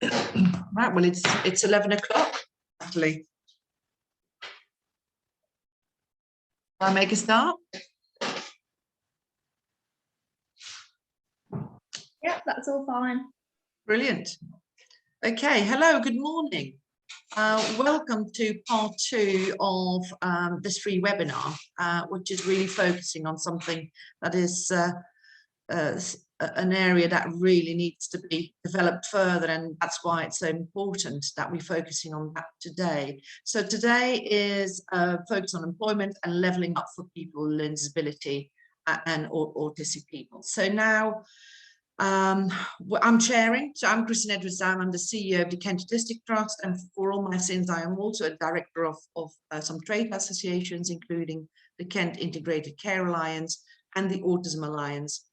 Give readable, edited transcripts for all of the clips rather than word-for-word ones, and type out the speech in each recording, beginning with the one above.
Right, well, it's 11 o'clock, actually. I'll make a start. Yeah, that's all fine. Brilliant. Okay, hello, good morning. Welcome to part 2 of this free webinar, which is really focusing on something that is an area that really needs to be developed further, and that's why it's so important that we're focusing on that today. So today is focus on employment and levelling up for people with learning disability and autistic people. So now I'm chairing, so I'm Christina Earl, I'm the CEO of the Kent District Trust, and for all my sins I am also a director of some trade associations, including the Kent Integrated Care Alliance and the Autism Alliance.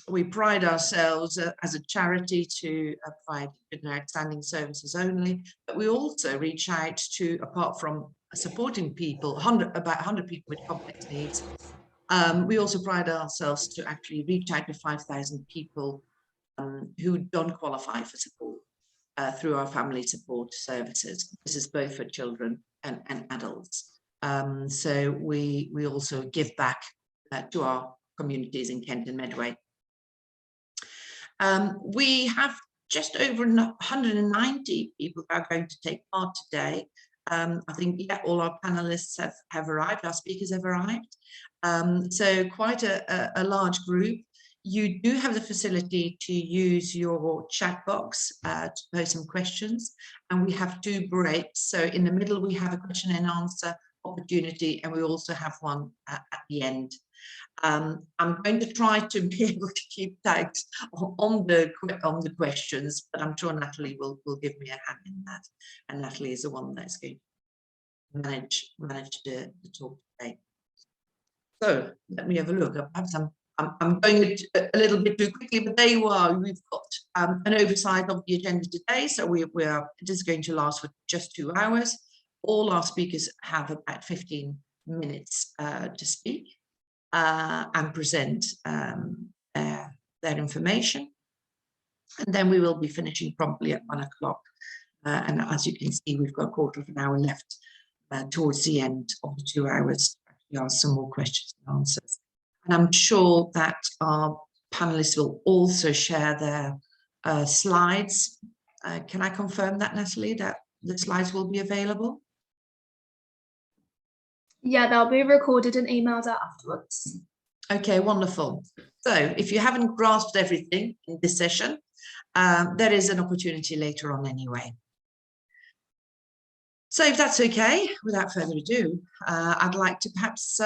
We pride ourselves as a charity to provide outstanding services only, but we also reach out to, apart from supporting people, about 100 people with complex needs, we also pride ourselves to actually reach out to 5,000 people who don't qualify for support through our family support services. This is both for children and adults. So we also give back to our communities in Kent and Medway. We have just over 190 people who are going to take part today. I think, yeah, all our panelists have arrived, our speakers have arrived. So quite a large group. You do have the facility to use your chat box to pose some questions, and we have 2 breaks. So in the middle, we have a question and answer opportunity, and we also have one at the end. I'm going to try to be able to keep tabs on the questions, but I'm sure Natalie will give me a hand in that. And Natalie is the one that's going to manage the talk today. So let me have a look. Perhaps I'm going a little bit too quickly, but there you are. We've got an oversight of the agenda today. So it is going to last for just 2 hours. All our speakers have about 15 minutes to speak and present their information. And then we will be finishing promptly at 1 o'clock. And as you can see, we've got a quarter of an hour left towards the end of the 2 hours to ask some more questions and answers. And I'm sure that our panelists will also share their slides. Can I confirm that, Natalie, that the slides will be available? Yeah, they'll be recorded and emailed out afterwards. Okay, wonderful. So if you haven't grasped everything in this session, there is an opportunity later on anyway. So if that's okay, without further ado, I'd like to perhaps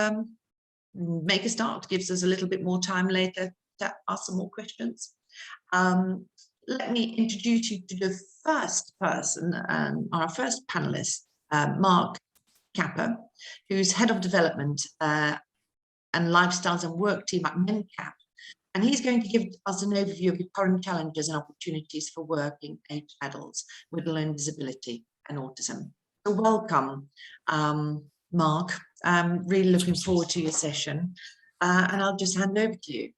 make a start. Gives us a little bit more time later to ask some more questions. Let me introduce you to the first person, our first panelist, Mark Capper, who's Head of Development and Lifestyles and Work Team at MenCap. And he's going to give us an overview of the current challenges and opportunities for working age adults with learning disability and autism. So welcome, Mark. I'm really looking forward to your session. And I'll just hand over to you.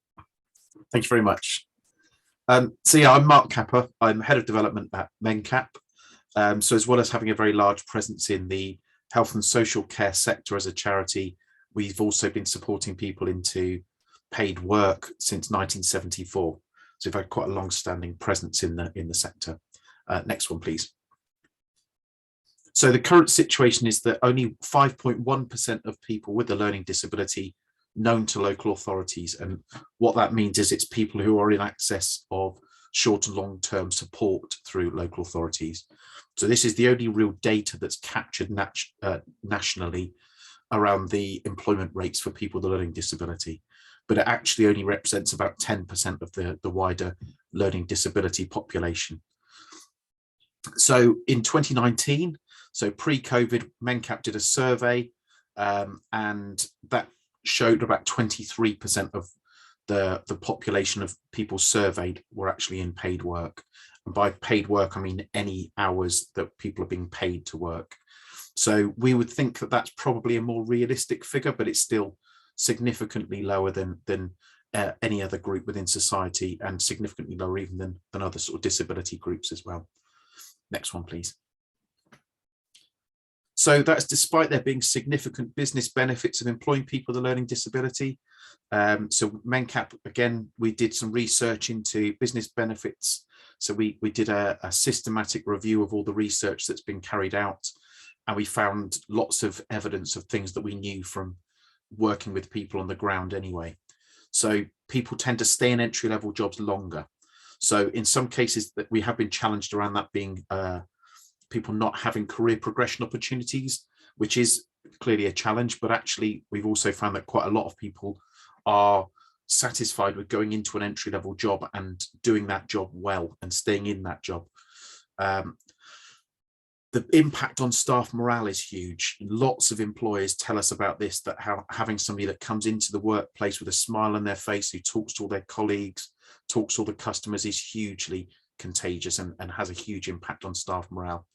Thank you very much. So yeah, I'm Mark Capper. I'm Head of Development at MenCap. So as well as having a very large presence in the health and social care sector as a charity, we've also been supporting people into paid work since 1974. So we've had quite a long-standing presence in the sector. Next one, please. So the current situation is that only 5.1% of people with a learning disability known to local authorities, and what that means is it's people who are in access of short and long-term support through local authorities. So this is the only real data that's captured nationally around the employment rates for people with a learning disability, but it actually only represents about 10% of the wider learning disability population. So in 2019, so pre-COVID, MenCap did a survey and that showed about 23% of the population of people surveyed were actually in paid work. And by paid work, I mean any hours that people are being paid to work. So we would think that that's probably a more realistic figure, but it's still significantly lower than any other group within society, and significantly lower even than other sort of disability groups as well. Next one, please. So that's despite there being significant business benefits of employing people with a learning disability. So MenCap, again, we did some research into business benefits. So we did a systematic review of all the research that's been carried out, and we found lots of evidence of things that we knew from working with people on the ground anyway. So people tend to stay in entry-level jobs longer. So in some cases that we have been challenged around that being people not having career progression opportunities, which is clearly a challenge, but actually we've also found that quite a lot of people are satisfied with going into an entry-level job and doing that job well and staying in that job. The impact on staff morale is huge. Lots of employers tell us about this, that having somebody that comes into the workplace with a smile on their face, who talks to all their colleagues, talks to all the customers, is hugely contagious and has a huge impact on staff morale.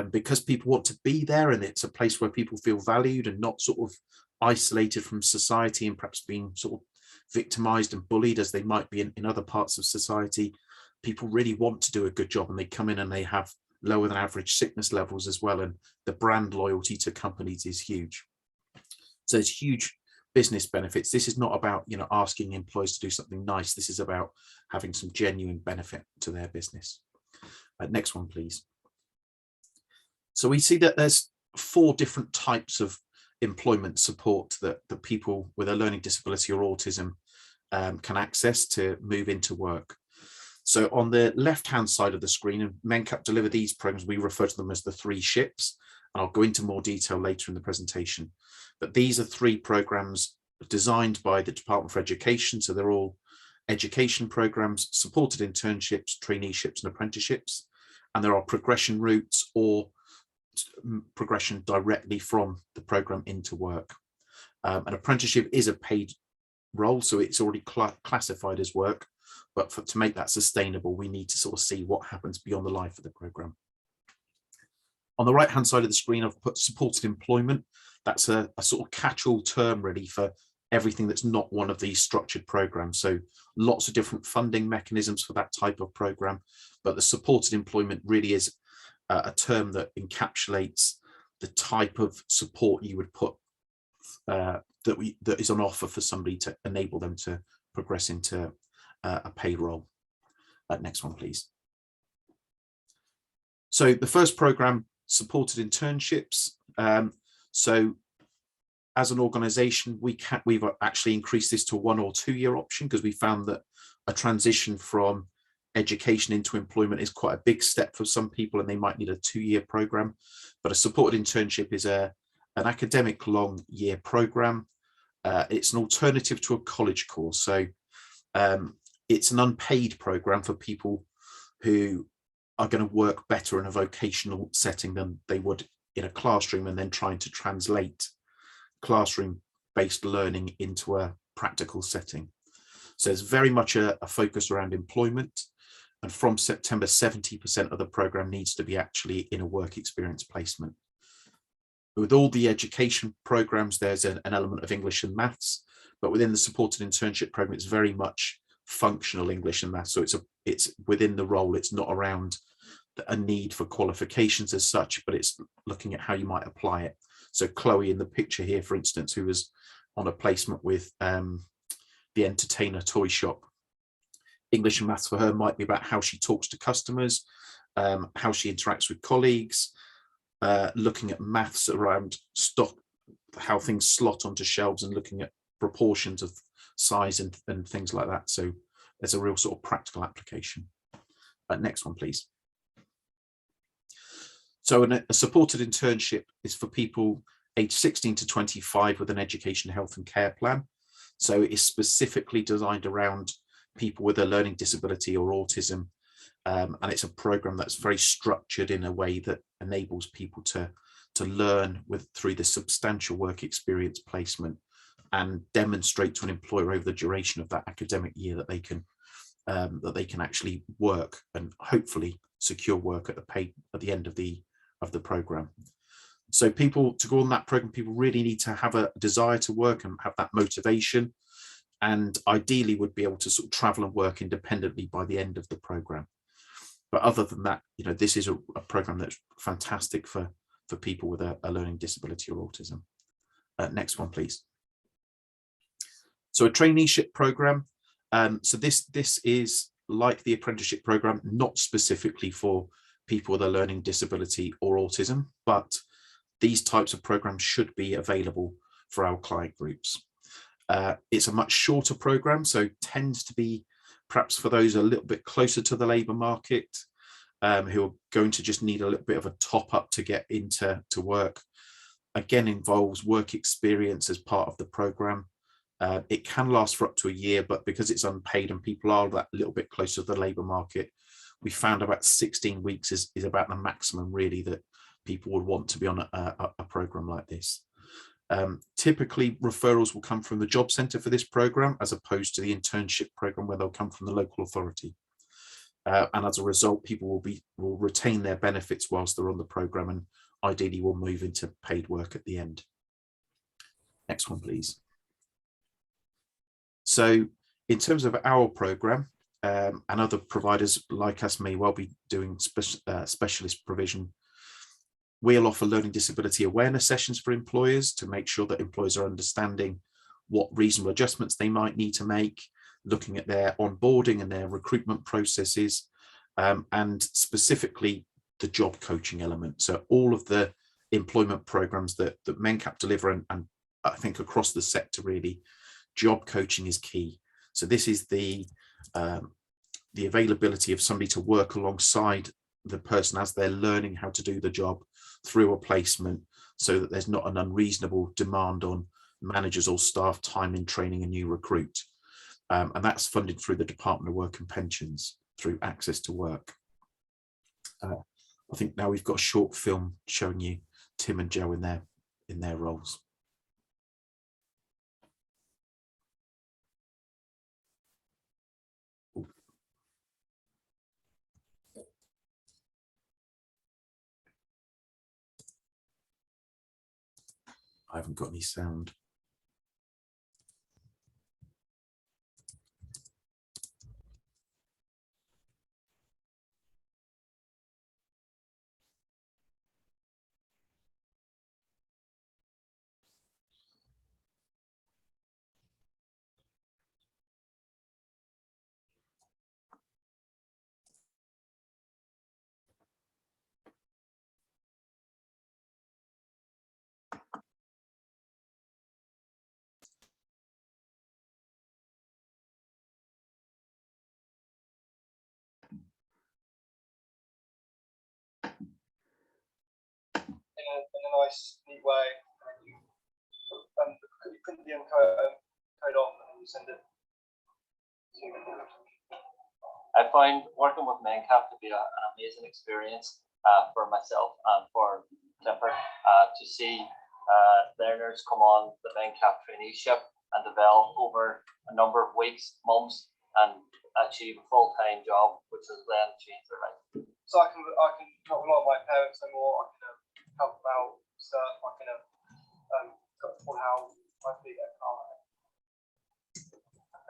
Because people want to be there, and it's a place where people feel valued and not sort of isolated from society and perhaps being sort of victimized and bullied as they might be in other parts of society. People really want to do a good job, and they come in and they have lower than average sickness levels as well, and the brand loyalty to companies is huge. So it's huge business benefits. This is not about, you know, asking employees to do something nice. This is about having some genuine benefit to their business. Next one, please. So we see that there's 4 different types of employment support that the people with a learning disability or autism can access to move into work. So on the left-hand side of the screen, and MenCap deliver these programs, we refer to them as the 3 ships, and I'll go into more detail later in the presentation. But these are 3 programs designed by the Department for Education, so they're all education programs, supported internships, traineeships and apprenticeships, and there are progression routes or progression directly from the program into work. An apprenticeship is a paid role, so it's already classified as work, but to make that sustainable, we need to sort of see what happens beyond the life of the program. On the right hand side of the screen, I've put supported employment. That's a sort of catch-all term really for everything that's not one of these structured programs. So lots of different funding mechanisms for that type of program, but the supported employment really is a term that encapsulates the type of support you would put that is on offer for somebody to enable them to progress into a paid role. Next one, please. So the first program, supported internships. So as an organization, we've actually increased this to a 1 or 2 year option, because we found that a transition from education into employment is quite a big step for some people, and they might need a 2-year program. But a supported internship is an academic long year program. It's an alternative to a college course. So it's an unpaid program for people who are going to work better in a vocational setting than they would in a classroom, and then trying to translate classroom-based learning into a practical setting. So there's very much a focus around employment. And from September, 70% of the program needs to be actually in a work experience placement. With all the education programs, there's an element of English and maths, but within the supported internship program, it's very much functional English and maths. So it's within the role. It's not around a need for qualifications as such, but it's looking at how you might apply it. So Chloe in the picture here, for instance, who was on a placement with the Entertainer toy shop, English and maths for her might be about how she talks to customers, how she interacts with colleagues, looking at maths around stock, how things slot onto shelves, and looking at proportions of size and things like that. So there's a real sort of practical application. Next one, please. So a supported internship is for people aged 16 to 25 with an education, health and care plan. So it is specifically designed around people with a learning disability or autism. And it's a program that's very structured in a way that enables people to learn through the substantial work experience placement, and demonstrate to an employer over the duration of that academic year that they can actually work and hopefully secure work at the end of the program. So people, to go on that program, people really need to have a desire to work and have that motivation. and ideally would be able to sort of travel and work independently by the end of the program. But other than that, this is a program that's fantastic for people with a learning disability or autism. Next one, please. So a traineeship program. So this is like the apprenticeship program, not specifically for people with a learning disability or autism, but these types of programs should be available for our client groups. It's a much shorter program, so tends to be perhaps for those a little bit closer to the labour market, who are going to just need a little bit of a top up to get into work. Again, involves work experience as part of the program. It can last for up to a year, but because it's unpaid and people are that little bit closer to the labour market, we found about 16 weeks is about the maximum really that people would want to be on a program like this. Typically referrals will come from the job centre for this program, as opposed to the internship program where they'll come from the local authority. And as a result, people will retain their benefits whilst they're on the program, and ideally will move into paid work at the end. Next one, please. So in terms of our program, and other providers like us may well be doing specialist provision, we'll offer learning disability awareness sessions for employers to make sure that employers are understanding what reasonable adjustments they might need to make, looking at their onboarding and their recruitment processes, and specifically the job coaching element. So all of the employment programs that MenCap deliver, and I think across the sector really, job coaching is key. So this is the availability of somebody to work alongside the person as they're learning how to do the job through a placement, so that there's not an unreasonable demand on managers or staff time in training a new recruit. And that's funded through the Department of Work and Pensions through Access to Work. I think now we've got a short film showing you Tim and Joe in their roles. I haven't got any sound. In a nice, neat way, and you print the code off and you send it to me. I find working with MenCap to be an amazing experience for myself and for Clifford to see learners come on the MenCap traineeship and develop over a number of weeks, months, and achieve a full-time job, which has then changed their life. So I can not rely on my parents anymore. I can help them out, stuff. I can afford how my feet get car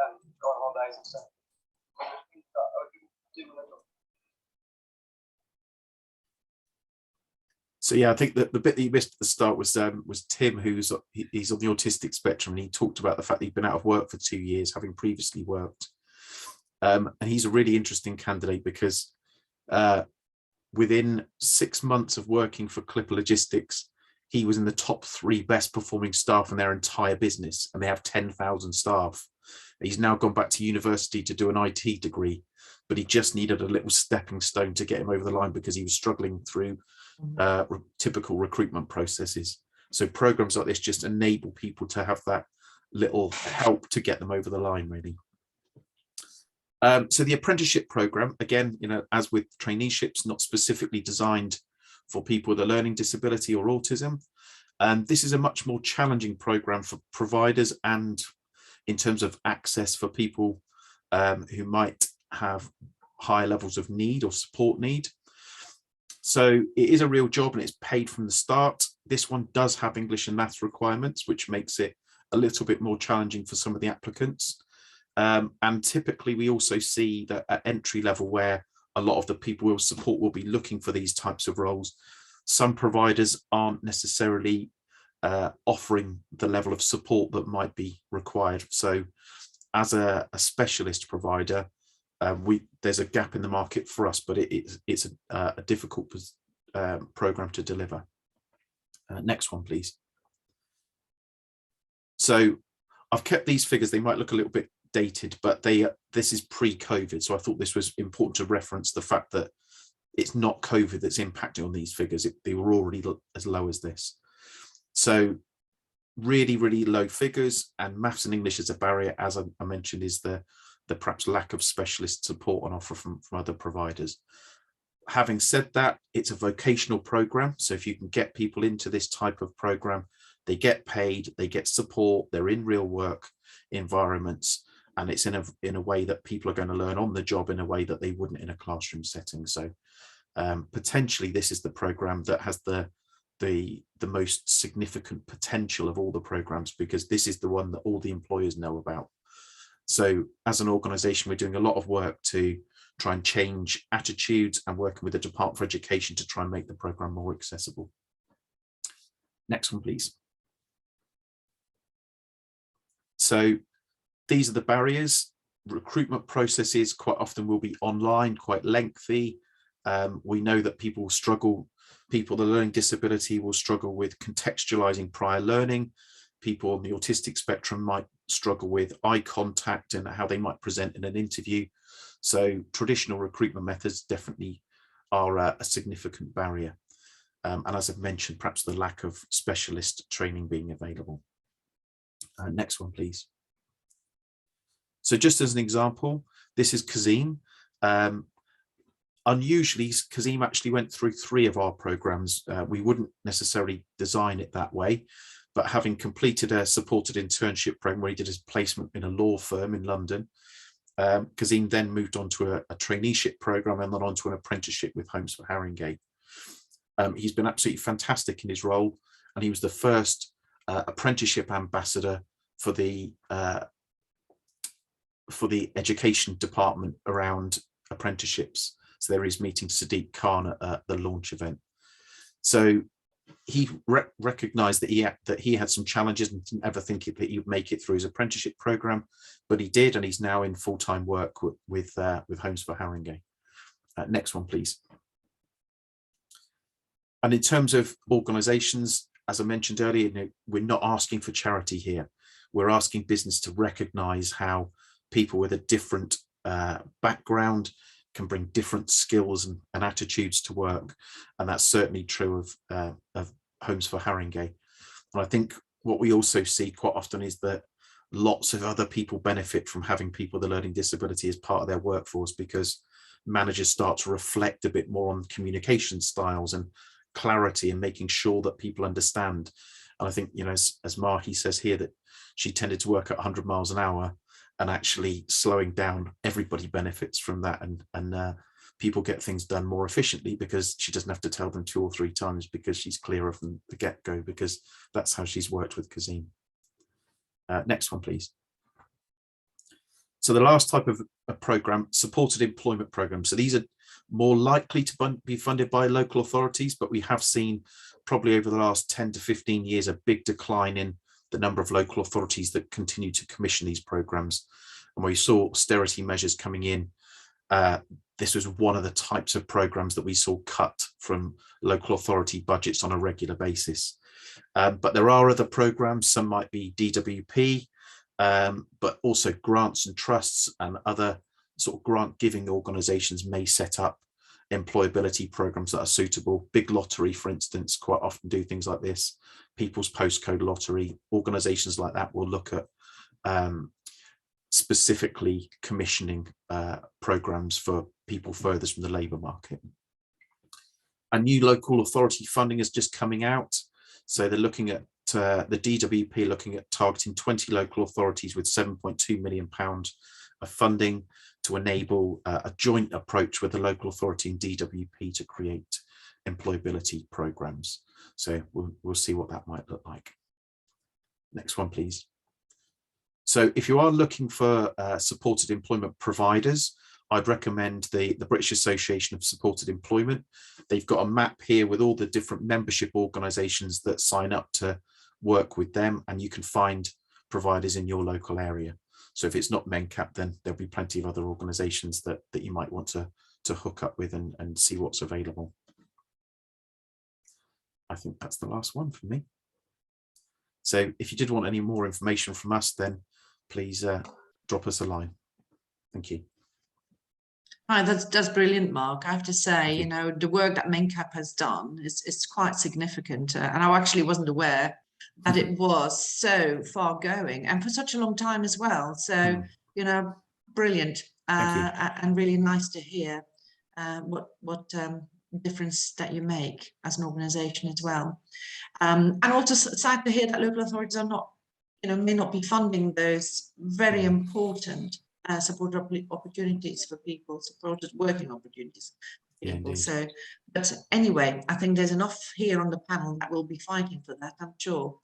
and go on holidays and stuff. So yeah, I think that the bit that you missed at the start was Tim, he's on the autistic spectrum, and he talked about the fact that he'd been out of work for 2 years, having previously worked. And he's a really interesting candidate because within 6 months of working for Clipper Logistics, he was in the top 3 best performing staff in their entire business, and they have 10,000 staff. He's now gone back to university to do an IT degree, but he just needed a little stepping stone to get him over the line because he was struggling through typical recruitment processes. So programs like this just enable people to have that little help to get them over the line, really. So the apprenticeship program, again, as with traineeships, not specifically designed for people with a learning disability or autism. And this is a much more challenging program for providers and in terms of access for people who might have higher levels of need or support need. So it is a real job and it's paid from the start. This one does have English and maths requirements, which makes it a little bit more challenging for some of the applicants. And typically we also see that at entry level, where a lot of the people we'll support will be looking for these types of roles, some providers aren't necessarily offering the level of support that might be required. So as a specialist provider, there's a gap in the market for us, but it's a difficult program to deliver. Next one, please. So I've kept these figures. They might look a little bit dated, but this is pre-COVID. So I thought this was important to reference the fact that it's not COVID that's impacting on these figures. They were already as low as this. So really, really low figures, and maths and English as a barrier, as I mentioned, is the perhaps lack of specialist support on offer from other providers. Having said that, it's a vocational program. So if you can get people into this type of program, they get paid, they get support, they're in real work environments, and it's in a way that people are going to learn on the job in a way that they wouldn't in a classroom setting. So potentially this is the program that has the most significant potential of all the programs, because this is the one that all the employers know about. So as an organisation, we're doing a lot of work to try and change attitudes and working with the Department for Education to try and make the program more accessible. Next one, please. So these are the barriers. Recruitment processes quite often will be online, quite lengthy. We know that people struggle, people with a learning disability will struggle with contextualizing prior learning. People on the autistic spectrum might struggle with eye contact and how they might present in an interview. So traditional recruitment methods definitely are a significant barrier. And as I've mentioned, perhaps the lack of specialist training being available. Next one, please. So just as an example, this is Kazim. Unusually, Kazim actually went through 3 of our programs. We wouldn't necessarily design it that way, but having completed a supported internship program where he did his placement in a law firm in London, Kazim then moved on to a traineeship program and then on to an apprenticeship with Homes for Haringey. He's been absolutely fantastic in his role, and he was the first apprenticeship ambassador for the education department around apprenticeships. So there he's meeting Sadiq Khan at the launch event. So he recognised that he had some challenges and didn't ever think that he would make it through his apprenticeship program, but he did, and he's now in full-time work with Homes for Haringey. Next one, please. And in terms of organisations, as I mentioned earlier, we're not asking for charity here. We're asking business to recognise how people with a different background can bring different skills and attitudes to work, and that's certainly true of Homes for Haringey. And I think what we also see quite often is that lots of other people benefit from having people with a learning disability as part of their workforce, because managers start to reflect a bit more on communication styles and clarity and making sure that people understand. And I think, as Mahi says here, that she tended to work at 100 miles an hour, and actually slowing down, everybody benefits from that, and people get things done more efficiently because she doesn't have to tell them 2 or 3 times, because she's clearer from the get-go, because that's how she's worked with Kazim. Next one, please. So the last type of a program, supported employment programs. So these are more likely to be funded by local authorities, but we have seen probably over the last 10 to 15 years a big decline in the number of local authorities that continue to commission these programs. And we saw austerity measures coming in. This was one of the types of programs that we saw cut from local authority budgets on a regular basis. But there are other programs, some might be DWP, but also grants and trusts and other sort of grant giving organisations may set up employability programs that are suitable. Big Lottery, for instance, quite often do things like this. People's Postcode Lottery, organisations like that will look at specifically commissioning programs for people furthest from the labour market. A new local authority funding is just coming out. So they're looking at the DWP looking at targeting 20 local authorities with £7.2 million of funding to enable a joint approach with the local authority and DWP to create employability programs. So we'll see what that might look like. Next one, please. So if you are looking for supported employment providers, I'd recommend the British Association of Supported Employment. They've got a map here with all the different membership organisations that sign up to work with them, and you can find providers in your local area. So if it's not MenCap, then there'll be plenty of other organisations that you might want to hook up with and see what's available. I think that's the last one for me. So if you did want any more information from us, then please drop us a line. Thank you. Hi, that's brilliant, Mark. I have to say, you know, the work that MenCap has done is quite significant, and I actually wasn't aware that it was so far going and for such a long time as well. So, you know, brilliant, and really nice to hear what difference that you make as an organisation as well, and also sad to hear that local authorities are not, you know, may not be funding those very important supported opportunities for people, supported working opportunities for people. So, but anyway, I think there's enough here on the panel that will be fighting for that, I'm sure.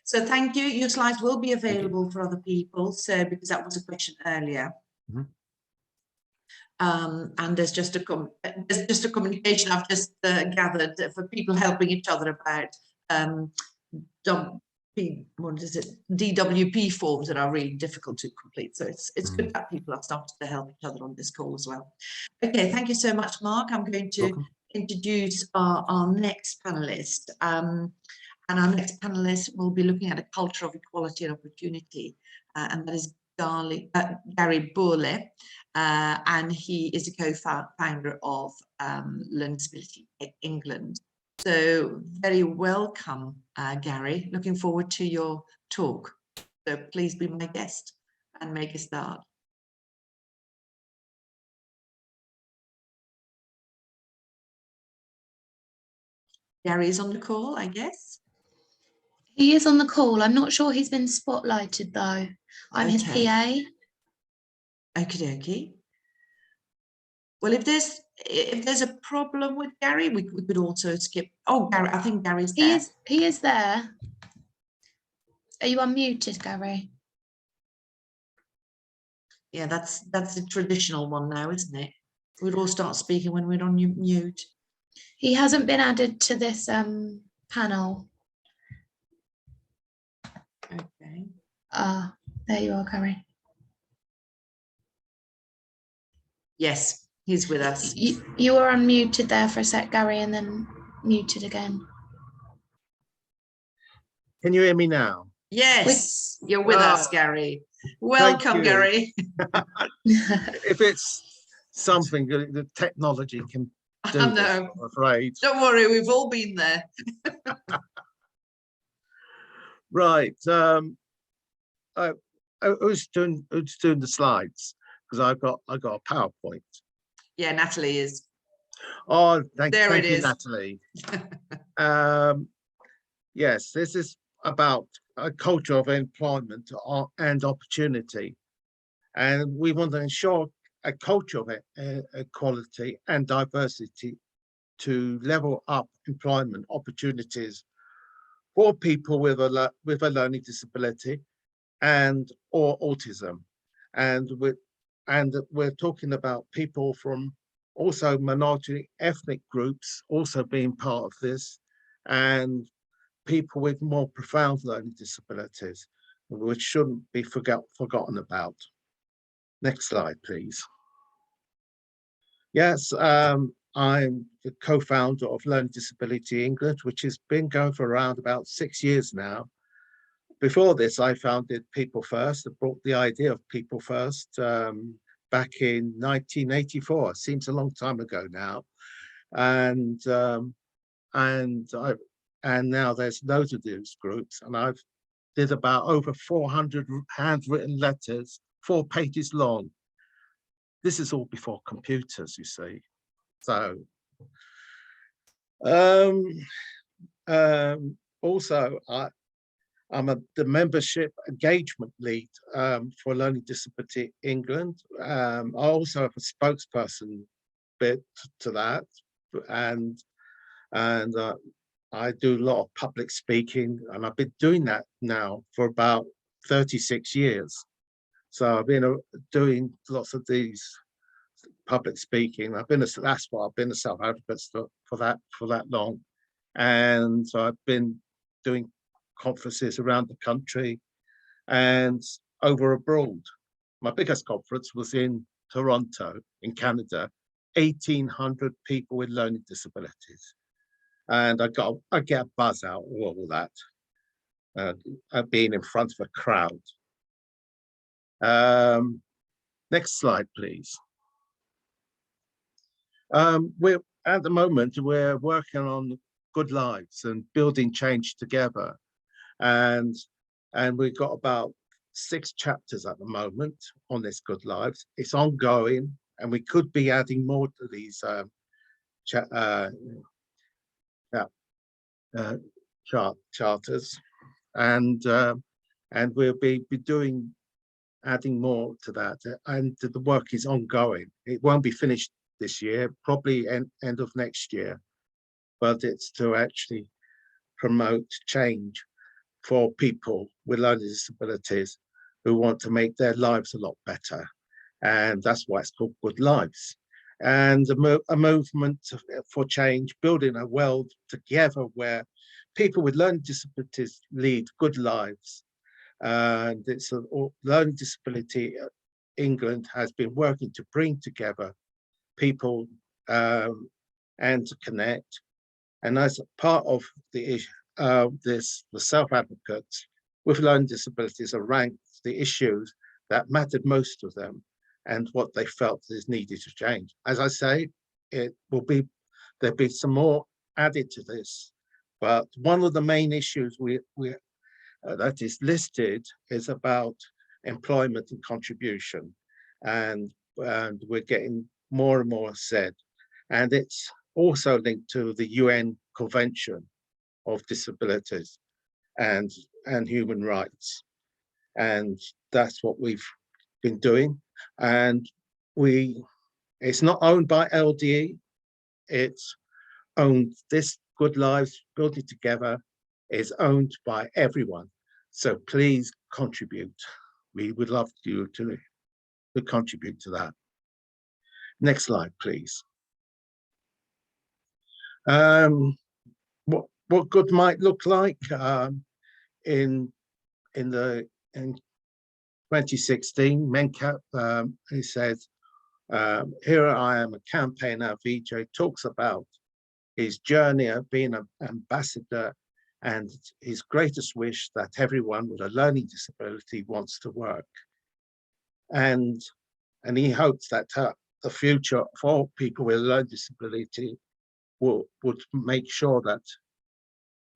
So thank you. Your slides will be available for other people. So, because that was a question earlier. And there's just a communication I've just gathered for people helping each other about what is it, DWP forms that are really difficult to complete. So it's good that people are starting to help each other on this call as well. Okay, thank you so much, Mark. I'm going to introduce our next panelist. And our next panelist will be looking at a culture of equality and opportunity, and that is Gary Burley, and he is a co-founder of Learning Disability England. So very welcome, Gary. Looking forward to your talk. So please be my guest and make a start. Gary is on the call, I guess. He is on the call. I'm not sure he's been spotlighted though. I'm his PA. Okie dokie. Well, if there's a problem with Gary, we could also skip. Oh, Gary, I think Gary's there. He is there. Are you unmuted, Gary? Yeah, that's the traditional one now, isn't it? We'd all start speaking when we're on mute. He hasn't been added to this panel. Okay. There you are, Gary. Yes, he's with us. You were unmuted there for a sec, Gary, and then muted again. Can you hear me now? Yes, you're with us, Gary. Welcome, Gary. If it's something the technology can do, I'm afraid. Don't worry, we've all been there. Right. Who's doing the slides? Because I got a PowerPoint. Yeah, Natalie is. Oh, thank you, is. Natalie. Yes, this is about a culture of employment and opportunity, and we want to ensure a culture of equality and diversity to level up employment opportunities for people with a learning disability and or autism, and we're talking about people from also minority ethnic groups also being part of this, and people with more profound learning disabilities, which shouldn't be forgotten about. Next slide, please. Yes, I'm the co-founder of Learning Disability England, which has been going for around about 6 years now. Before this, I founded People First. I brought the idea of People First back in 1984. It seems a long time ago now, and now there's loads of these groups, and I've did about over 400 handwritten letters, 4 pages long. This is all before computers, you see. So, also, I'm the membership engagement lead for Learning Disability England. I also have a spokesperson bit to that, and I do a lot of public speaking, and I've been doing that now for about 36 years. So I've been doing lots of these public speaking. That's why I've been a self-advocate for that long. And so I've been doing conferences around the country and over abroad. My biggest conference was in Toronto, in Canada, 1,800 people with learning disabilities. And I get a buzz out of all that, being in front of a crowd. Next slide, please. At the moment, we're working on good lives and building change together. And we've got about 6 chapters at the moment on this good lives. It's ongoing, and we could be adding more to these charters, and we'll be adding more to that, and the work is ongoing. It won't be finished this year, probably end of next year, but it's to actually promote change for people with learning disabilities who want to make their lives a lot better, and that's why it's called Good Lives. And a movement for change, building a world together where people with learning disabilities lead good lives. And it's a learning disability. England has been working to bring together people and to connect. And as part of the self-advocates with learning disabilities are ranked the issues that mattered most to them and what they felt is needed to change. As I say, there'll be some more added to this, but one of the main issues that is listed is about employment and contribution, and we're getting more and more said, and it's also linked to the UN Convention of Disabilities and human rights, and that's what we've been doing. And it's not owned by LDE, it's owned, this Good Lives Building Together is owned by everyone. So please contribute. We would love you to contribute to that. Next slide, please. What good might look like in 2016, Mencap, he said, here I am, a campaigner. VJ talks about his journey of being an ambassador and his greatest wish that everyone with a learning disability wants to work. And he hopes that the future for people with a learning disability would make sure that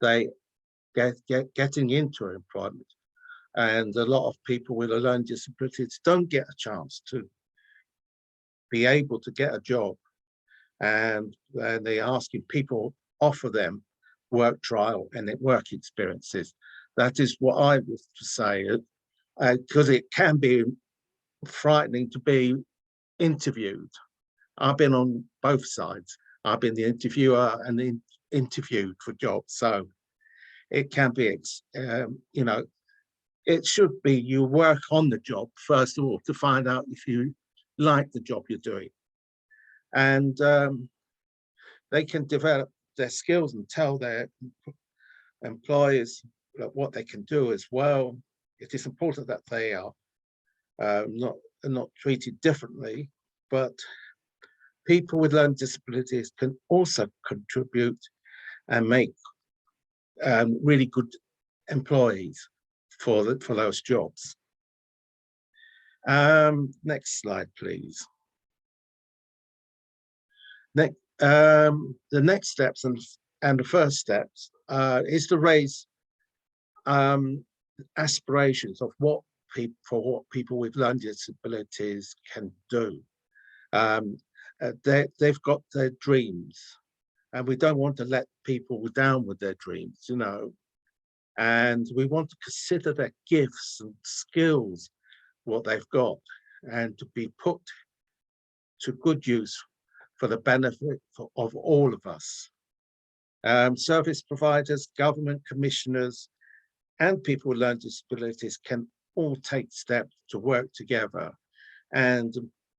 they getting into employment. And a lot of people with a learning disabilities don't get a chance to be able to get a job. And they're asking people offer them work trial and work experiences. That is what I was to say, because it can be frightening to be interviewed. I've been on both sides. I've been the interviewer and interviewed for jobs. So it can be, it should be you work on the job first of all to find out if you like the job you're doing. And they can develop their skills and tell their employers what they can do as well. It is important that they are not treated differently, but people with learning disabilities can also contribute and make really good employees for those jobs. Next slide, please. The next steps and the first steps is to raise aspirations of what people with learning disabilities can do. They've got their dreams, and we don't want to let people down with their dreams, and we want to consider their gifts and skills, what they've got, and to be put to good use for the benefit of all of us. Service providers, government commissioners, and people with learning disabilities can all take steps to work together, and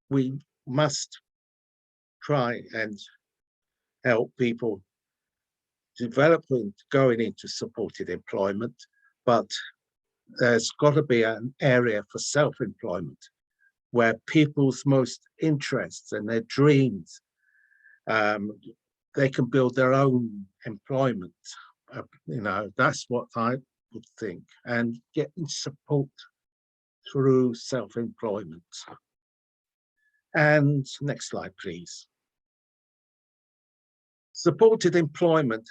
we must try and help people developing going into supported employment, but there's got to be an area for self-employment where people's most interests and their dreams, they can build their own employment. That's what I would think, and getting support through self-employment. And next slide, please. Supported employment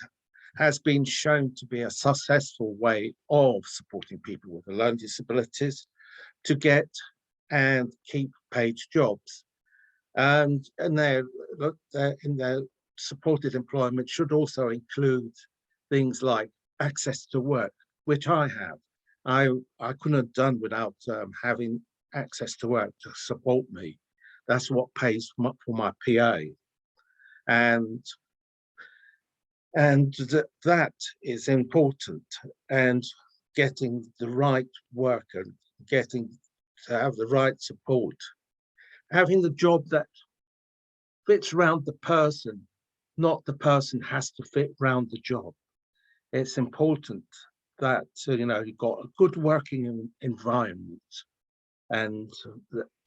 has been shown to be a successful way of supporting people with learning disabilities to get and keep paid jobs. And in their supported employment should also include things like access to work, which I have. I couldn't have done without having access to work to support me. That's what pays for my PA. And that is important, and getting the right work and getting to have the right support, having the job that fits around the person, not the person has to fit around the job. It's important that you've got a good working environment, and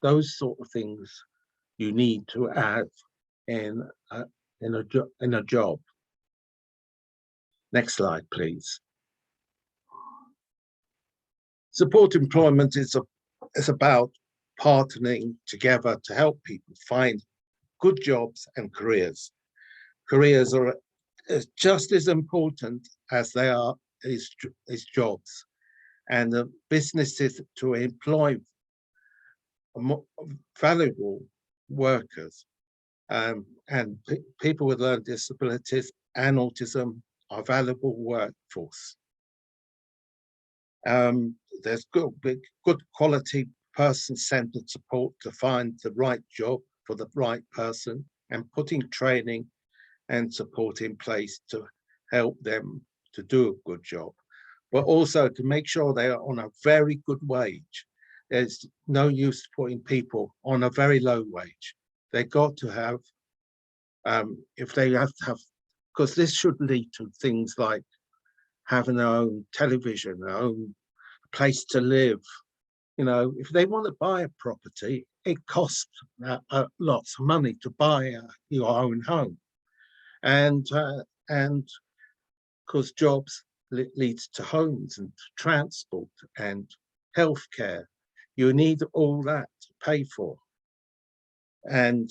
those sort of things you need to have in a job. Next slide, please. Support employment is about partnering together to help people find good jobs and careers. Careers are just as important as they are as jobs, and the businesses to employ valuable workers and people with learning disabilities and autism are valuable workforce. There's good quality person-centered support to find the right job for the right person, and putting training and support in place to help them to do a good job, but also to make sure they are on a very good wage. There's no use putting people on a very low wage. They got to have, if they have to have, because this should lead to things like having their own television, their own place to live. If they want to buy a property, it costs lots of money to buy your own home, and because jobs leads to homes and transport and healthcare, you need all that to pay for, and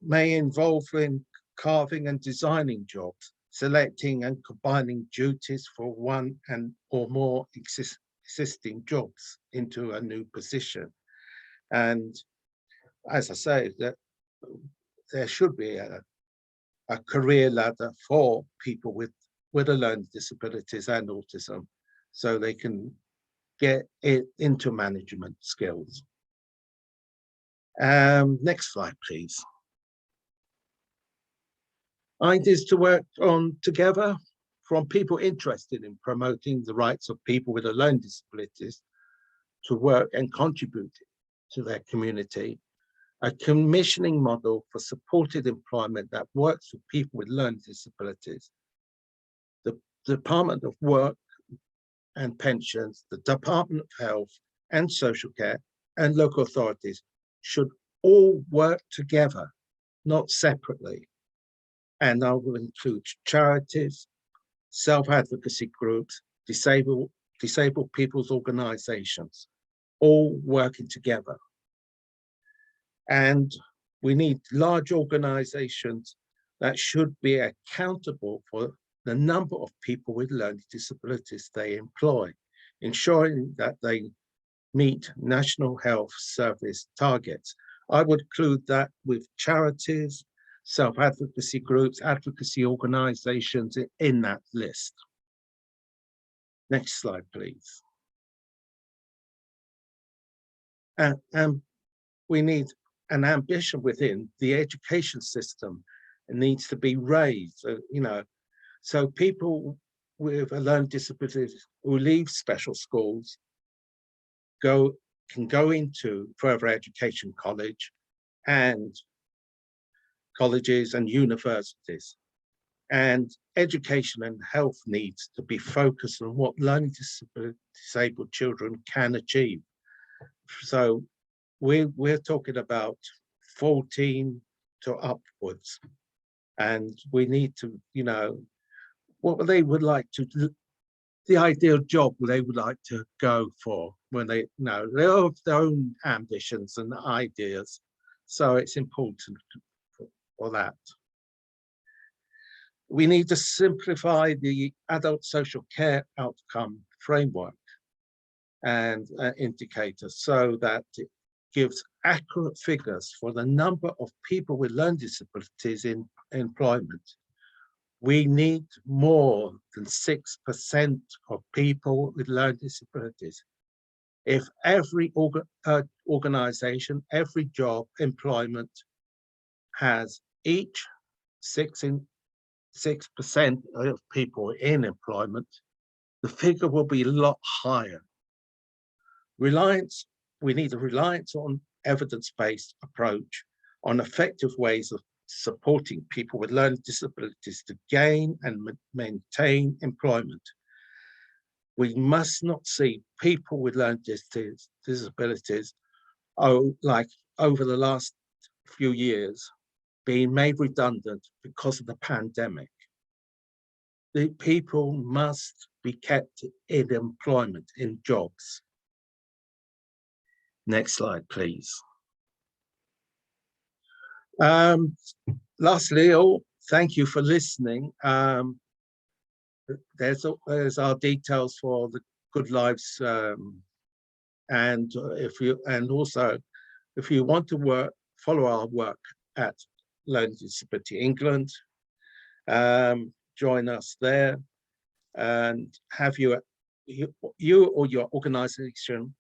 may involve in carving and designing jobs, selecting and combining duties for one or more existing jobs into a new position. And as I say, that there should be a career ladder for people with learning disabilities and autism, so they can get it into management skills. Next slide, please. Ideas to work on together from people interested in promoting the rights of people with learning disabilities to work and contribute to their community. A commissioning model for supported employment that works with people with learning disabilities. The Department of Work and Pensions, the Department of Health and Social Care, and local authorities should all work together, not separately. And I will include charities, self-advocacy groups, disabled people's organizations, all working together. And we need large organizations that should be accountable for the number of people with learning disabilities they employ, ensuring that they meet National Health Service targets. I would include that with charities, self-advocacy groups, advocacy organizations in that list. Next slide, please. And we need an ambition within the education system. It needs to be raised, so people with learning disabilities who leave special schools can go into further education and colleges and universities. And education and health needs to be focused on what learning disabled children can achieve. So we're talking about 14 to upwards, and we need to, you know, what they would like to, the ideal job they would like to go for when they know they have their own ambitions and ideas. So it's important for that. We need to simplify the adult social care outcome framework and indicators so that it gives accurate figures for the number of people with learning disabilities in employment. We need more than 6% of people with learning disabilities. If every organization, every job, employment has each 6% of people in employment, the figure will be a lot higher. We need a reliance on evidence-based approach on effective ways of supporting people with learning disabilities to gain and maintain employment. We must not see people with learning disabilities, like over the last few years, being made redundant because of the pandemic. The people must be kept in employment, in jobs. Next slide, please. Lastly, thank you for listening. There's our details for the Good Lives, and also if you want to follow our work at Learning Disability England, join us there, and have you or your organisation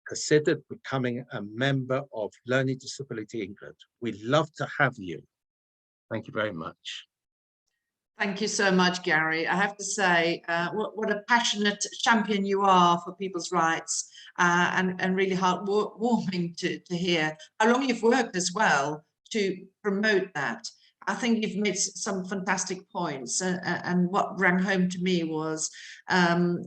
considered becoming a member of Learning Disability England. We'd love to have you. Thank you very much. Thank you so much, Gary. I have to say, what a passionate champion you are for people's rights, and really heartwarming to hear how long you've worked as well to promote that. I think you've made some fantastic points, and what rang home to me was,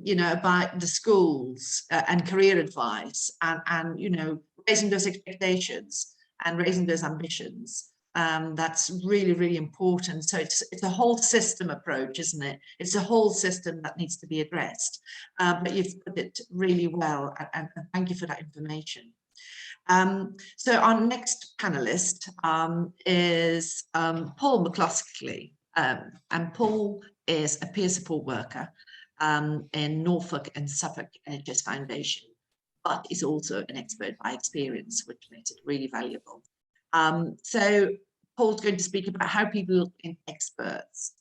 you know, about the schools and career advice, and you know, raising those expectations and raising those ambitions. That's really, really important. So it's a whole system approach, isn't it? It's a whole system that needs to be addressed. But you've put it really well, and thank you for that information. So our next panelist is Paul Mccluskey, and Paul is a peer support worker in Norfolk and Suffolk NHS Foundation, but is also an expert by experience, which makes it really valuable. So Paul's going to speak about how people in experts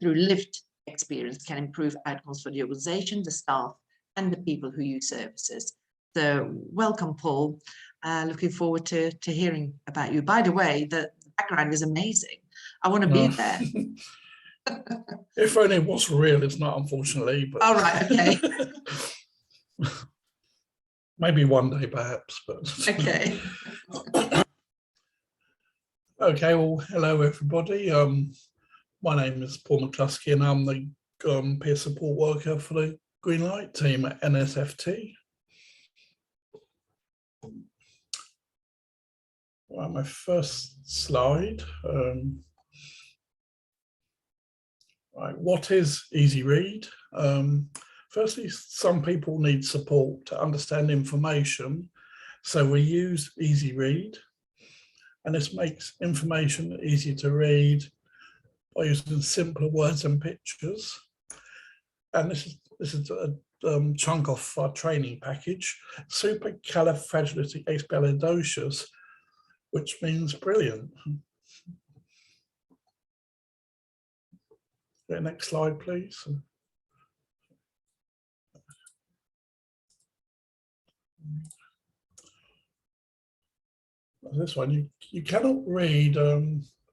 through lived experience can improve outcomes for the organisation, the staff, and the people who use services. So welcome, Paul. Looking forward to hearing about you. By the way, the background is amazing. I want to be there. If only it was real, it's not, unfortunately. But all right, okay. Maybe one day, perhaps. But okay. Okay. Well, hello everybody. My name is Paul Mccluskey, and I'm the peer support worker for the Green Light team at NSFT. Well, my first slide. Right, what is Easy Read? Firstly, some people need support to understand information, so we use Easy Read, and this makes information easy to read by using simpler words and pictures. And this is a chunk of our training package, supercalifragilisticexpialidocious, which means brilliant. Okay, next slide, please. This one, you cannot read,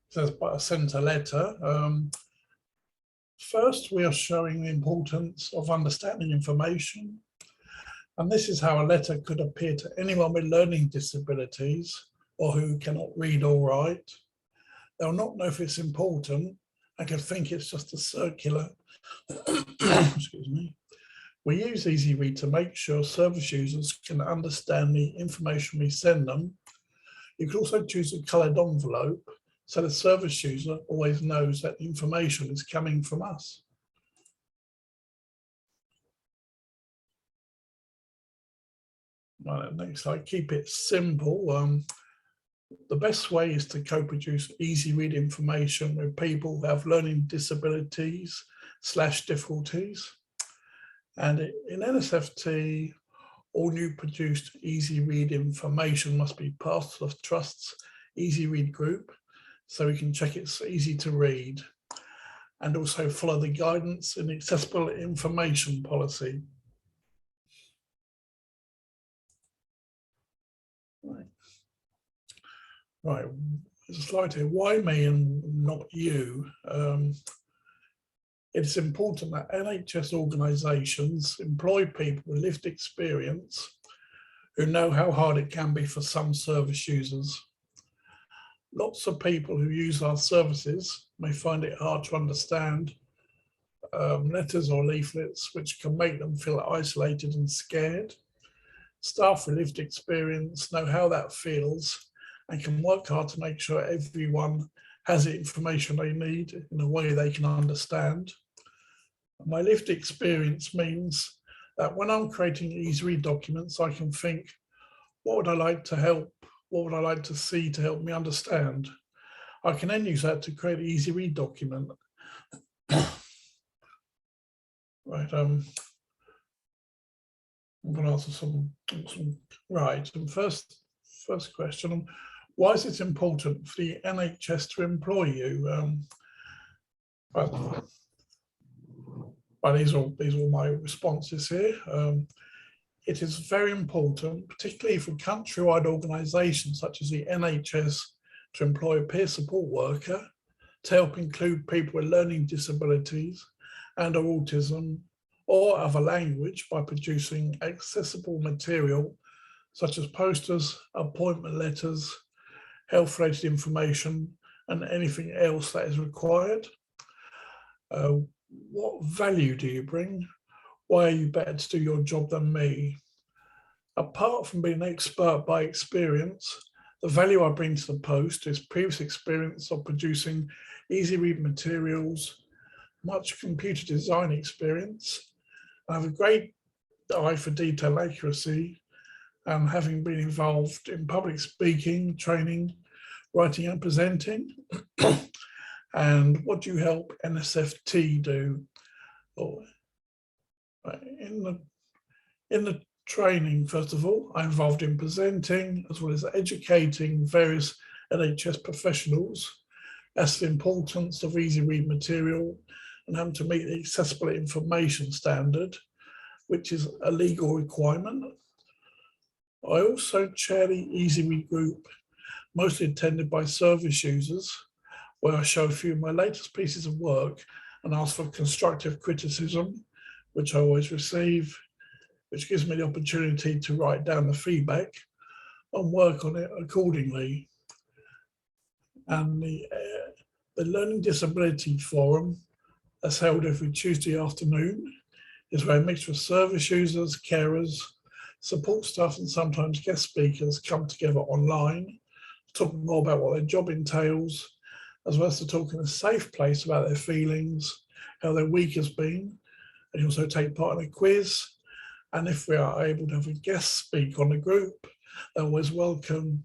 says by a centre letter. First, we are showing the importance of understanding information. And this is how a letter could appear to anyone with learning disabilities or who cannot read or write. They'll not know if it's important and could think it's just a circular. Excuse me. We use Easy Read to make sure service users can understand the information we send them. You can also choose a coloured envelope so the service user always knows that the information is coming from us. Right, next slide, keep it simple. The best way is to co-produce easy read information with people who have learning disabilities / difficulties. And in NSFT, all new produced easy read information must be part of Trust's easy read group, so we can check it's easy to read, and also follow the guidance in the accessible information policy. Right, there's a slide here. Why me and not you? It's important that NHS organisations employ people with lived experience who know how hard it can be for some service users. Lots of people who use our services may find it hard to understand letters or leaflets, which can make them feel isolated and scared. Staff with lived experience know how that feels and can work hard to make sure everyone has the information they need in a way they can understand. My lived experience means that when I'm creating easy read documents, I can think, what would I like to help? What would I like to see to help me understand? I can then use that to create an easy read document. Right, I'm going to answer some right. And first question, why is it important for the NHS to employ you? These are all my responses here. It is very important, particularly for countrywide organisations such as the NHS, to employ a peer support worker to help include people with learning disabilities and or autism or other language by producing accessible material such as posters, appointment letters, health-related information, and anything else that is required. What value do you bring? Why are you better to do your job than me? Apart from being an expert by experience, the value I bring to the post is previous experience of producing easy read materials, much computer design experience. I have a great eye for detail accuracy, and having been involved in public speaking, training, writing and presenting. And what do you help NSFT do? In the training, first of all, I'm involved in presenting as well as educating various NHS professionals as to the importance of easy read material and having to meet the accessible information standard, which is a legal requirement. I also chair the easy read group, mostly attended by service users, where I show a few of my latest pieces of work and ask for constructive criticism, which I always receive, which gives me the opportunity to write down the feedback and work on it accordingly. And the Learning Disability Forum, that's held every Tuesday afternoon, is where a mixture of service users, carers, support staff and sometimes guest speakers come together online to talk more about what their job entails, as well as to talk in a safe place about their feelings, how their week has been, and also take part in a quiz. And if we are able to have a guest speak on the group, they're always welcome,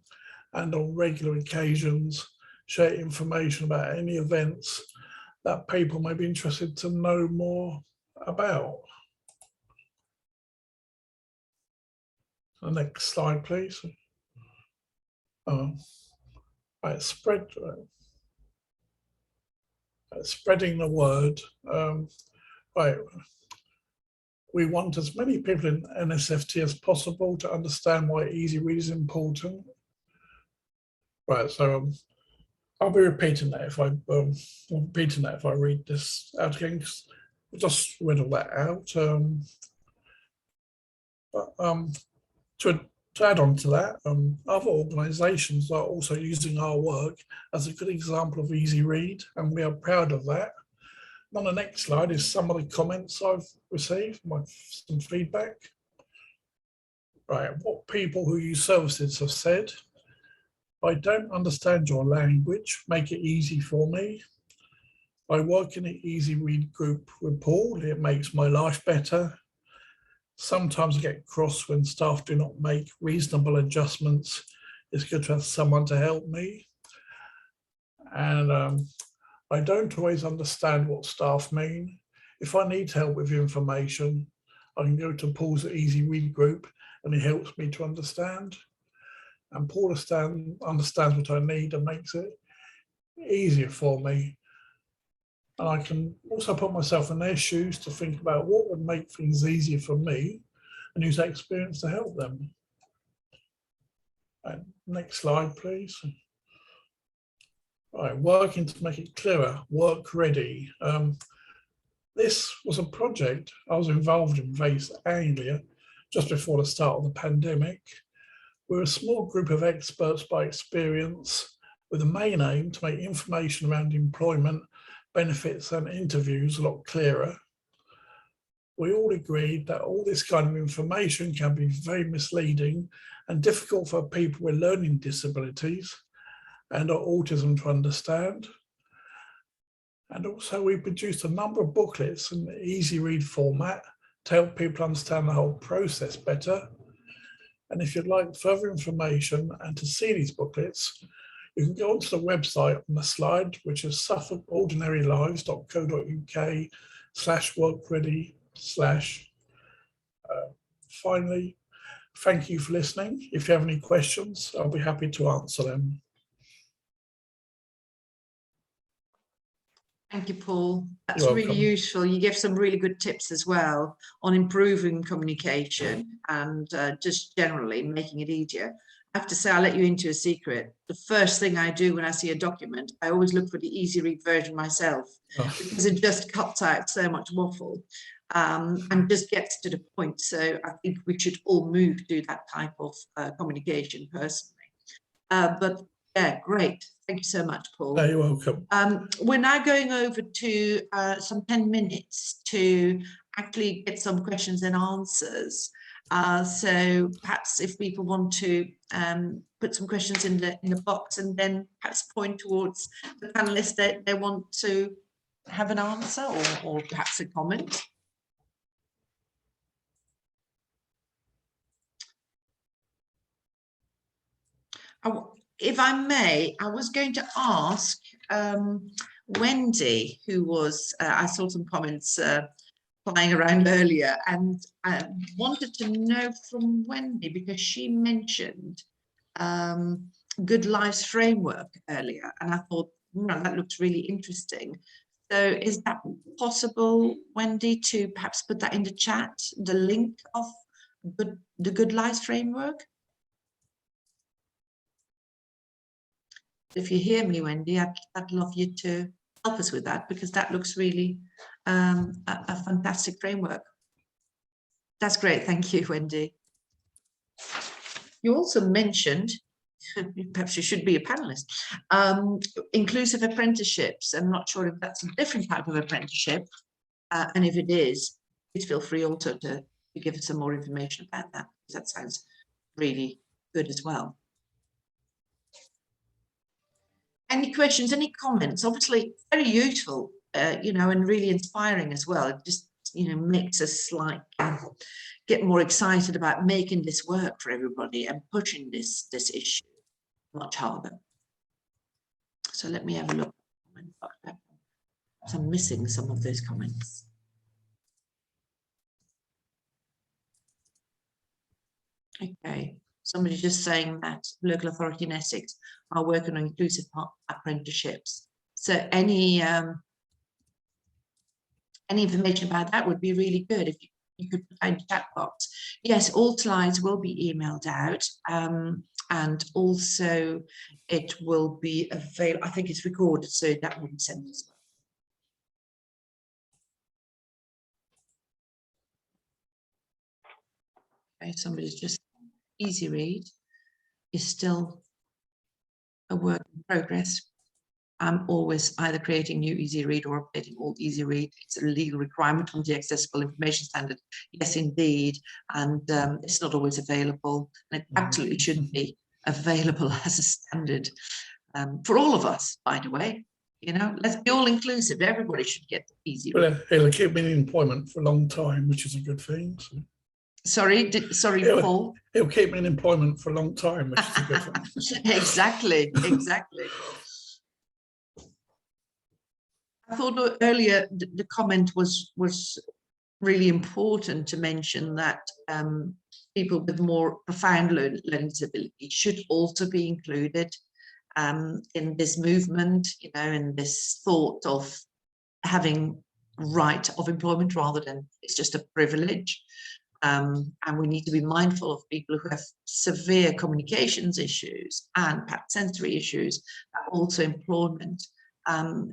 and on regular occasions, share information about any events that people may be interested to know more about. The next slide, please. Right, spreading the word. Right. We want as many people in NSFT as possible to understand why easy read is important. Right, so I'll be repeating that if I read this out again. I just read all that out. But to add on to that, other organisations are also using our work as a good example of easy read, and we are proud of that. On the next slide is some of the comments I've received, some feedback. Right, what people who use services have said: I don't understand your language, make it easy for me. I work in an easy read group with Paul, it makes my life better. Sometimes I get cross when staff do not make reasonable adjustments. It's good to have someone to help me. And I don't always understand what staff mean. If I need help with information, I can go to Paul's Easy Read group and he helps me to understand. And Paul understands what I need and makes it easier for me. And I can also put myself in their shoes to think about what would make things easier for me and use that experience to help them. Right, next slide, please. Right, working to make it clearer, work ready. This was a project I was involved in based in Anglia just before the start of the pandemic. We're a small group of experts by experience with the main aim to make information around employment, benefits and interviews a lot clearer. We all agreed that all this kind of information can be very misleading and difficult for people with learning disabilities and autism to understand. And also we produced a number of booklets in the easy read format to help people understand the whole process better. And if you'd like further information and to see these booklets, you can go onto the website on the slide, which is suffolkordinarylives.co.uk/workready/. Finally, thank you for listening. If you have any questions, I'll be happy to answer them. Thank you, Paul. That's You're really welcome. useful. You give some really good tips as well on improving communication and just generally making it easier. I have to say, I'll let you into a secret. The first thing I do when I see a document, I always look for the easy read version myself, because it just cuts out so much waffle and just gets to the point. So I think we should all move to that type of communication personally. But yeah, great. Thank you so much, Paul. You're welcome. We're now going over to some 10 minutes to actually get some questions and answers. So perhaps if people want to put some questions in the box and then perhaps point towards the panelists that they want to have an answer or perhaps a comment. If I may, I was going to ask Wendy, who was, I saw some comments flying around earlier, and I wanted to know from Wendy, because she mentioned Good Lives Framework earlier, and I thought, that looks really interesting. So is that possible, Wendy, to perhaps put that in the chat, the link of the Good Lives Framework? If you hear me, Wendy, I'd love you to help us with that, because that looks really a fantastic framework. That's great. Thank you, Wendy. You also mentioned, perhaps you should be a panelist, inclusive apprenticeships. I'm not sure if that's a different type of apprenticeship. And if it is, please feel free also to give us some more information about that, because that sounds really good as well. Any questions, any comments? Obviously very useful, and really inspiring as well. It just, makes us like get more excited about making this work for everybody and pushing this issue much harder. So let me have a look. So I'm missing some of those comments. Okay. Somebody just saying that local authority in Essex are working on inclusive apprenticeships. So any information about that would be really good if you could find the chat box. Yes, all slides will be emailed out, and also it will be available. I think it's recorded, so that will be sent as well. Okay, somebody's just easy read is still a work in progress. I'm always either creating new easy read or updating old easy read. It's a legal requirement on the Accessible Information Standard. Yes, indeed. And it's not always available. And it absolutely shouldn't be available as a standard for all of us, by the way. You know, let's be all inclusive. Everybody should get easy read. Well, it'll keep me in employment for a long time, which is a good thing. So. Sorry, Paul. It'll keep me in employment for a long time, which is a good thing. Exactly. I thought earlier the comment was really important to mention that people with more profound learning disability should also be included in this movement, you know, in this thought of having right of employment rather than it's just a privilege. And we need to be mindful of people who have severe communications issues and sensory issues, also employment.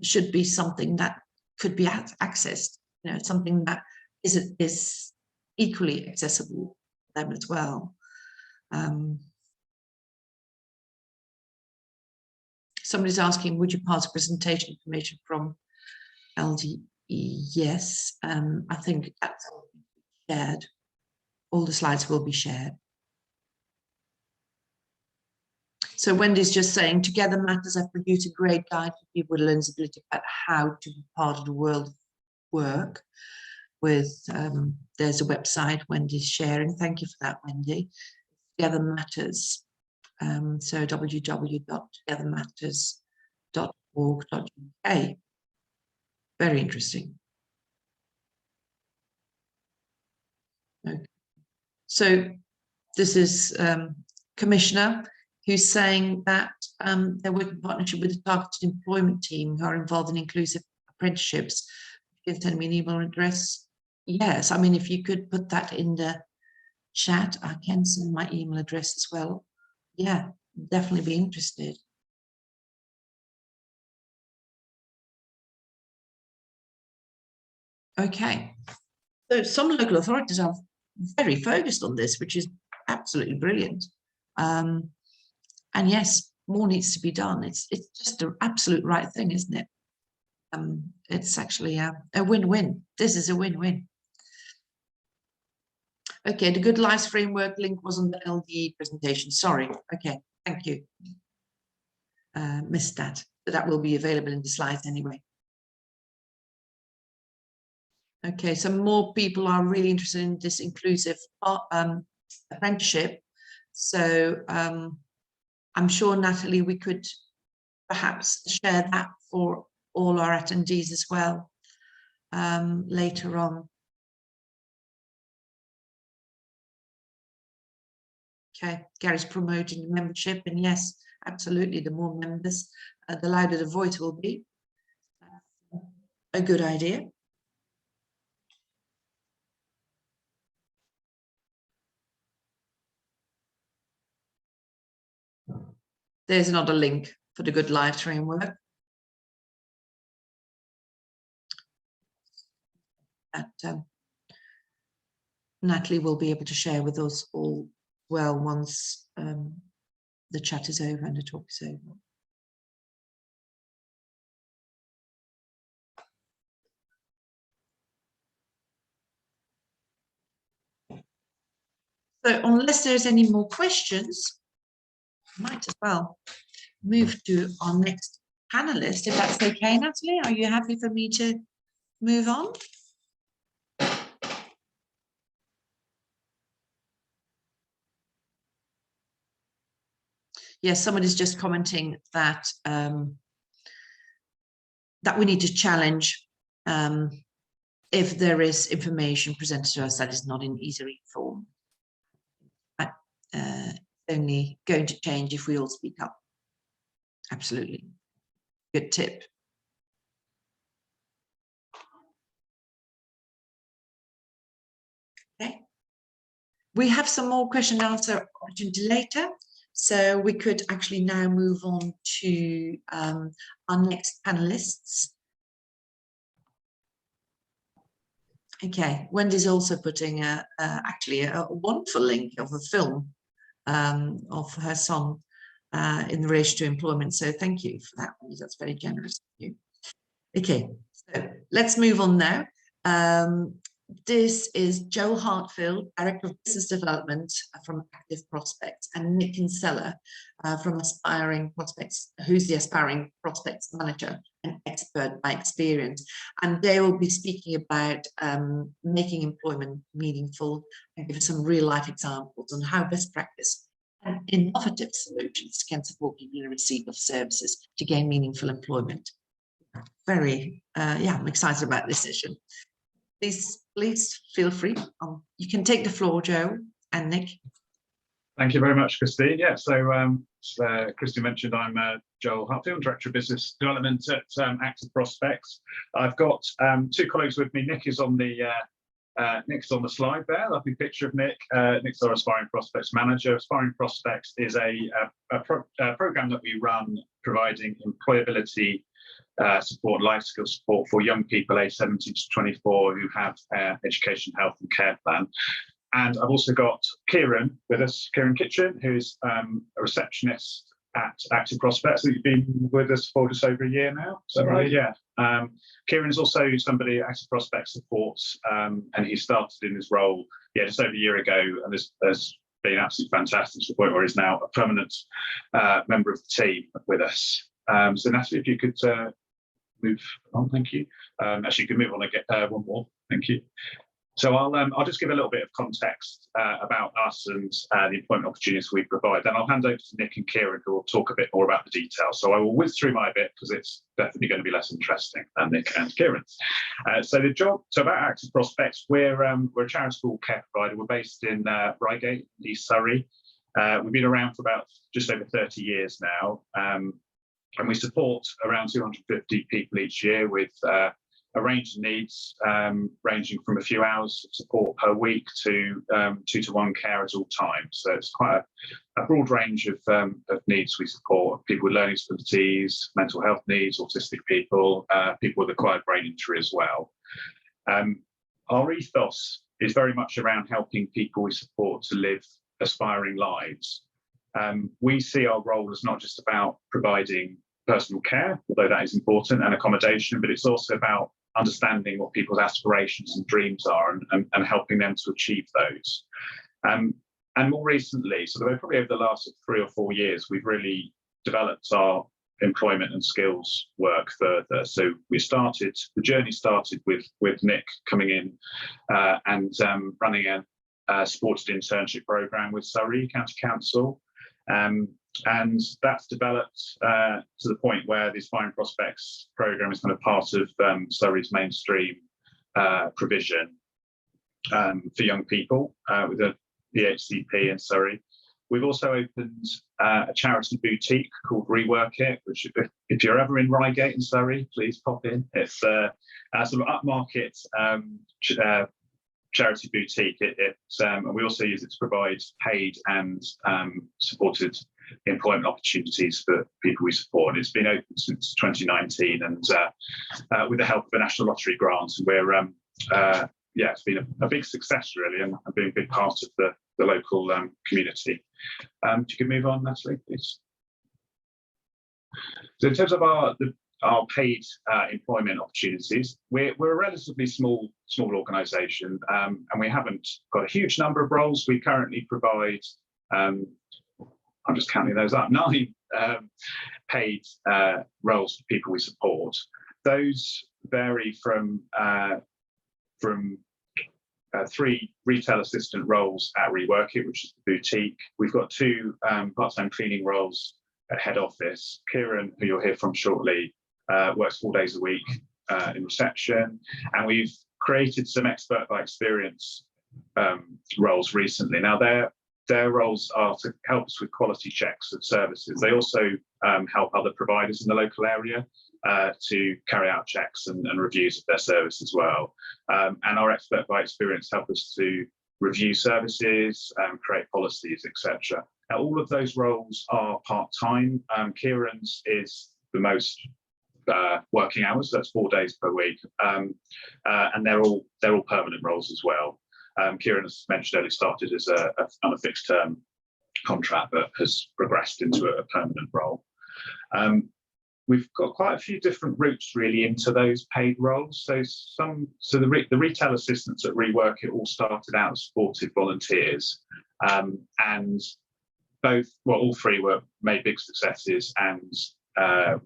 Should be something that could be accessed, you know, something that is equally accessible to them as well. Somebody's asking, would you pass a presentation information from LDE? Yes, I think that's shared. All the slides will be shared. So Wendy's just saying, Together Matters have produced a great guide for people with learning disability about how to be part of the world of work. With there's a website Wendy's sharing. Thank you for that, Wendy. Together Matters. So www.togethermatters.org.uk. Very interesting. Okay. So this is Commissioner, who's saying that they're working in partnership with the targeted employment team who are involved in inclusive apprenticeships. You can send me an email address. Yes, I mean, if you could put that in the chat, I can send my email address as well. Yeah, definitely be interested. Okay, so some local authorities are very focused on this, which is absolutely brilliant. And yes, more needs to be done. It's just the absolute right thing, isn't it? It's actually a win-win. This is a win-win. Okay, the Good Lives Framework link was on the LDE presentation. Sorry. Okay, thank you. Missed that, but that will be available in the slides anyway. Okay, so more people are really interested in this inclusive apprenticeship. So I'm sure, Natalie, we could perhaps share that for all our attendees as well later on. Okay, Gary's promoting the membership, and yes, absolutely, the more members, the louder the voice will be. A good idea. There's another link for the Good Lives Framework. That Natalie will be able to share with us all well once the chat is over and the talk is over. So unless there's any more questions, I might as well move to our next panelist, if that's okay, Natalie. Are you happy for me to move on? Yes, somebody's just commenting that that we need to challenge if there is information presented to us that is not in easy read form. Only going to change if we all speak up. Absolutely. Good tip. Okay. We have some more question and answer opportunity later. So we could actually now move on to our next panelists. Okay, Wendy's also putting actually a wonderful link of a film of her song in relation to employment. So thank you for that, Wendy. That's very generous of you. Okay, so let's move on now. This is Joe Hartfield, Director of Business Development from Active Prospects, and Nick Kinsella from Aspiring Prospects, who's the Aspiring Prospects Manager and expert by experience. And they will be speaking about making employment meaningful and give some real life examples on how best practice and innovative solutions can support people in the receipt of services to gain meaningful employment. Very, yeah, I'm excited about this session. Please feel free. You can take the floor, Joe and Nick. Thank you very much, Christine. Yeah, so Christine mentioned I'm Joel Hartfield, Director of Business Development at Active Prospects. I've got two colleagues with me. Nick is on the slide there. Lovely picture of Nick. Nick's our Aspiring Prospects Manager. Aspiring Prospects is a program that we run providing employability support, life skill support for young people aged 17 to 24 who have education, health and care plan. And I've also got Kieran with us, Kieran Kitchen, who's a receptionist at Active Prospects. You've been with us for just over a year now, is that right? Yeah. Kieran is also somebody Active Prospects supports, and he started in his role just over a year ago, and has been absolutely fantastic to the point where he's now a permanent member of the team with us. So Natalie, if you could move on, thank you. Actually, you can move on and get one more, thank you. So I'll just give a little bit of context about us and the employment opportunities we provide. Then I'll hand over to Nick and Kieran, who will talk a bit more about the details. So I will whiz through my bit because it's definitely going to be less interesting than Nick and Kieran. So about Active Prospects, we're a charitable care provider. We're based in Reigate, East Surrey. We've been around for about just over 30 years now. And we support around 250 people each year with a range of needs, ranging from a few hours of support per week to 2-to-1 care at all times. So it's quite a broad range of needs we support: people with learning disabilities, mental health needs, autistic people, people with acquired brain injury as well. Our ethos is very much around helping people we support to live aspiring lives. We see our role as not just about providing personal care, although that is important, and accommodation, but it's also about understanding what people's aspirations and dreams are and helping them to achieve those. And more recently, probably over the last 3 or 4 years, we've really developed our employment and skills work further. So the journey started with Nick coming in and running a supported internship program with Surrey County Council. And that's developed to the point where the Aspiring Prospects program is kind of part of Surrey's mainstream provision for young people with the HCP in Surrey. We've also opened a charity boutique called Rework It, which if you're ever in Reigate in Surrey, please pop in. It's a sort of upmarket charity boutique. And we also use it to provide paid and supported employment opportunities for people we support. It's been open since 2019 and with the help of a National Lottery grant. And we're, it's been a big success really, and being a big part of the local community. If you can move on, Natalie, please. So in terms of our paid employment opportunities, we're a relatively small organisation, and we haven't got a huge number of roles. We currently provide, I'm just counting those up, 9 paid roles for people we support. Those vary from 3 retail assistant roles at Rework It, which is the boutique. We've got 2 part-time cleaning roles at head office. Kieran, who you'll hear from shortly, works 4 days a week in reception. And we've created some expert by experience roles recently. Now, their roles are to help us with quality checks of services. They also help other providers in the local area to carry out checks and reviews of their service as well. And our expert by experience help us to review services, create policies, etc. Now, all of those roles are part-time. Kieran's is the most working hours. That's 4 days per week, and they're all permanent roles as well. Kieran, as mentioned earlier, started as on a fixed term contract, but has progressed into a permanent role. We've got quite a few different routes really into those paid roles. So the retail assistants at Rework It all started out as supported volunteers, and all three were made big successes and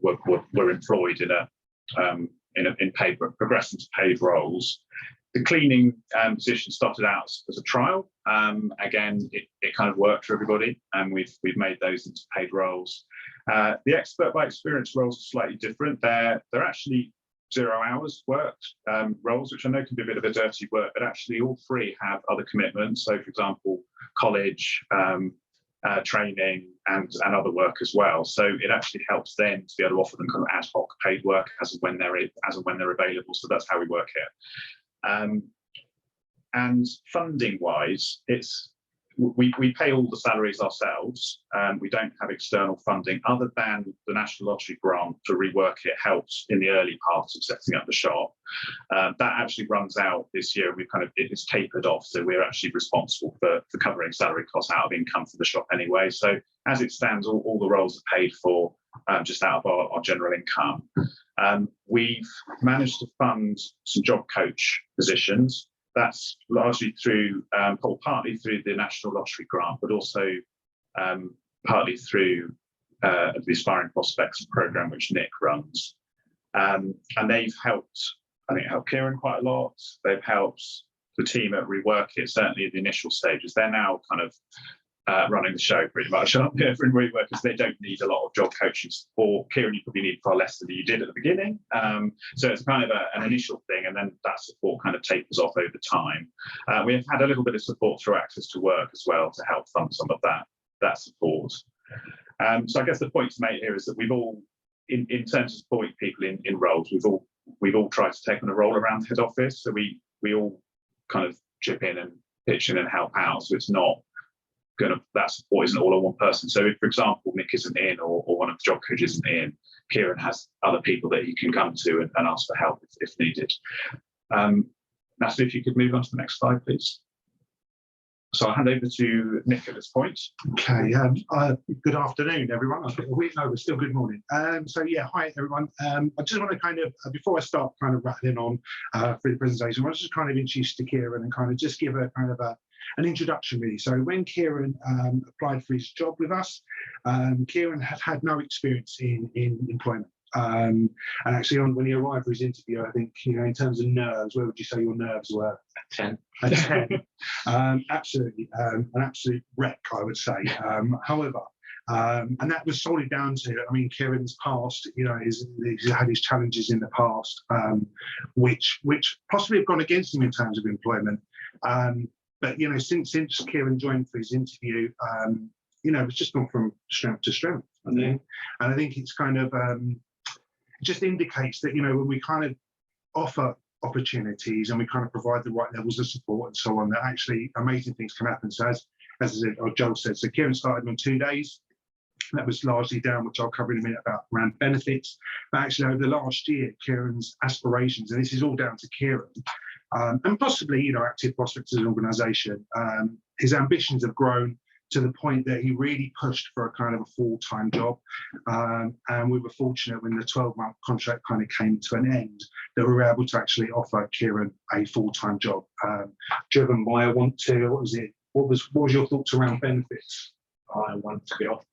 were employed in paid, progressed into paid roles. The cleaning position started out as a trial. Again, it kind of worked for everybody, and we've made those into paid roles. The expert by experience roles are slightly different. They're actually 0 hours worked roles, which I know can be a bit of a dirty work, but actually all three have other commitments. So, for example, college, training, and other work as well. So it actually helps them to be able to offer them kind of ad hoc paid work as and when they're available. So that's how we work here. And funding wise, we pay all the salaries ourselves. We don't have external funding other than the National Lottery grant to Rework It helps in the early parts of setting up the shop. That actually runs out this year. It's tapered off, so we're actually responsible for covering salary costs out of income for the shop anyway. So as it stands, all the roles are paid for just out of our general income. We've managed to fund some job coach positions. That's largely through, partly through the National Lottery grant, but also partly through the Aspiring Prospects program, which Nick runs. And they've helped Kieran quite a lot. They've helped the team at Rework It, certainly at the initial stages. They're now kind of running the show pretty much, aren't they, for Rework, because they don't need a lot of job coaching support. Kieran, you probably need far less than you did at the beginning. So it's kind of an initial thing, and then that support kind of tapers off over time. We've had a little bit of support through Access to Work as well to help fund some of that support. So I guess the point to make here is that we've all, in terms of supporting people in roles, we've all tried to take on a role around head office. So we all kind of chip in and pitch in and help out. So it's not that support isn't all on one person. So if, for example, Nick isn't in or one of the job coaches isn't in, Kieran has other people that he can come to and ask for help if needed. Natalie, if you could move on to the next slide, please. So I'll hand over to Nick at this point. Okay, good afternoon, everyone. No, it's still good morning. So yeah, hi everyone. I just want to kind of, before I start kind of rattling on through the presentation, I want to just kind of introduce to Kieran and kind of just give a kind of an introduction really. So when Kieran applied for his job with us, Kieran had no experience in employment. And actually when he arrived for his interview, I think, in terms of nerves, where would you say your nerves were? 10. A 10. Absolutely, an absolute wreck, I would say. However, and that was solely down to, Kieran's past, he's had his challenges in the past, which possibly have gone against him in terms of employment. But, since Kieran joined for his interview, it's just gone from strength to strength, I think. And I think it's kind of, just indicates that, when we kind of offer opportunities and we kind of provide the right levels of support and so on, that actually amazing things can happen. So as I said, or Joel said, so Kieran started on 2 days. That was largely down, which I'll cover in a minute, around benefits. But actually over the last year, Kieran's aspirations, and this is all down to Kieran, and possibly, Active Prospects as an organisation, his ambitions have grown to the point that he really pushed for a kind of a full-time job. And we were fortunate when the 12-month contract kind of came to an end, that we were able to actually offer Kieran a full-time job, driven by what was your thoughts around benefits? I want to get off.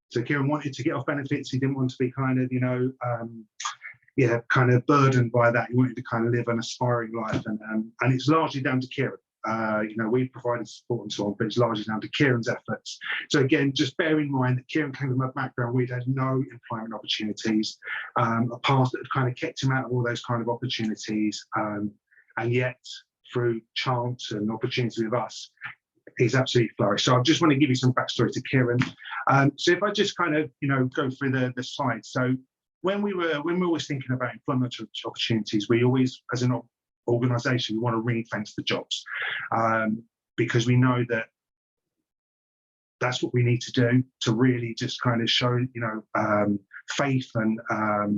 So Kieran wanted to get off benefits. He didn't want to be kind of, kind of burdened by that. He wanted to kind of live an aspiring life, and it's largely down to Kieran. We provided support and so on, but it's largely down to Kieran's efforts. So again, just bear in mind that Kieran came from a background where he'd had no employment opportunities, a past that had kind of kept him out of all those kind of opportunities, and yet through chance and opportunity with us, he's absolutely flourished. So I just want to give you some backstory to Kieran. So if I just kind of go through the slides. So when we're always thinking about employment opportunities, we always, as an organisation, we want to ring fence the jobs, because we know that that's what we need to do to really just kind of show, faith and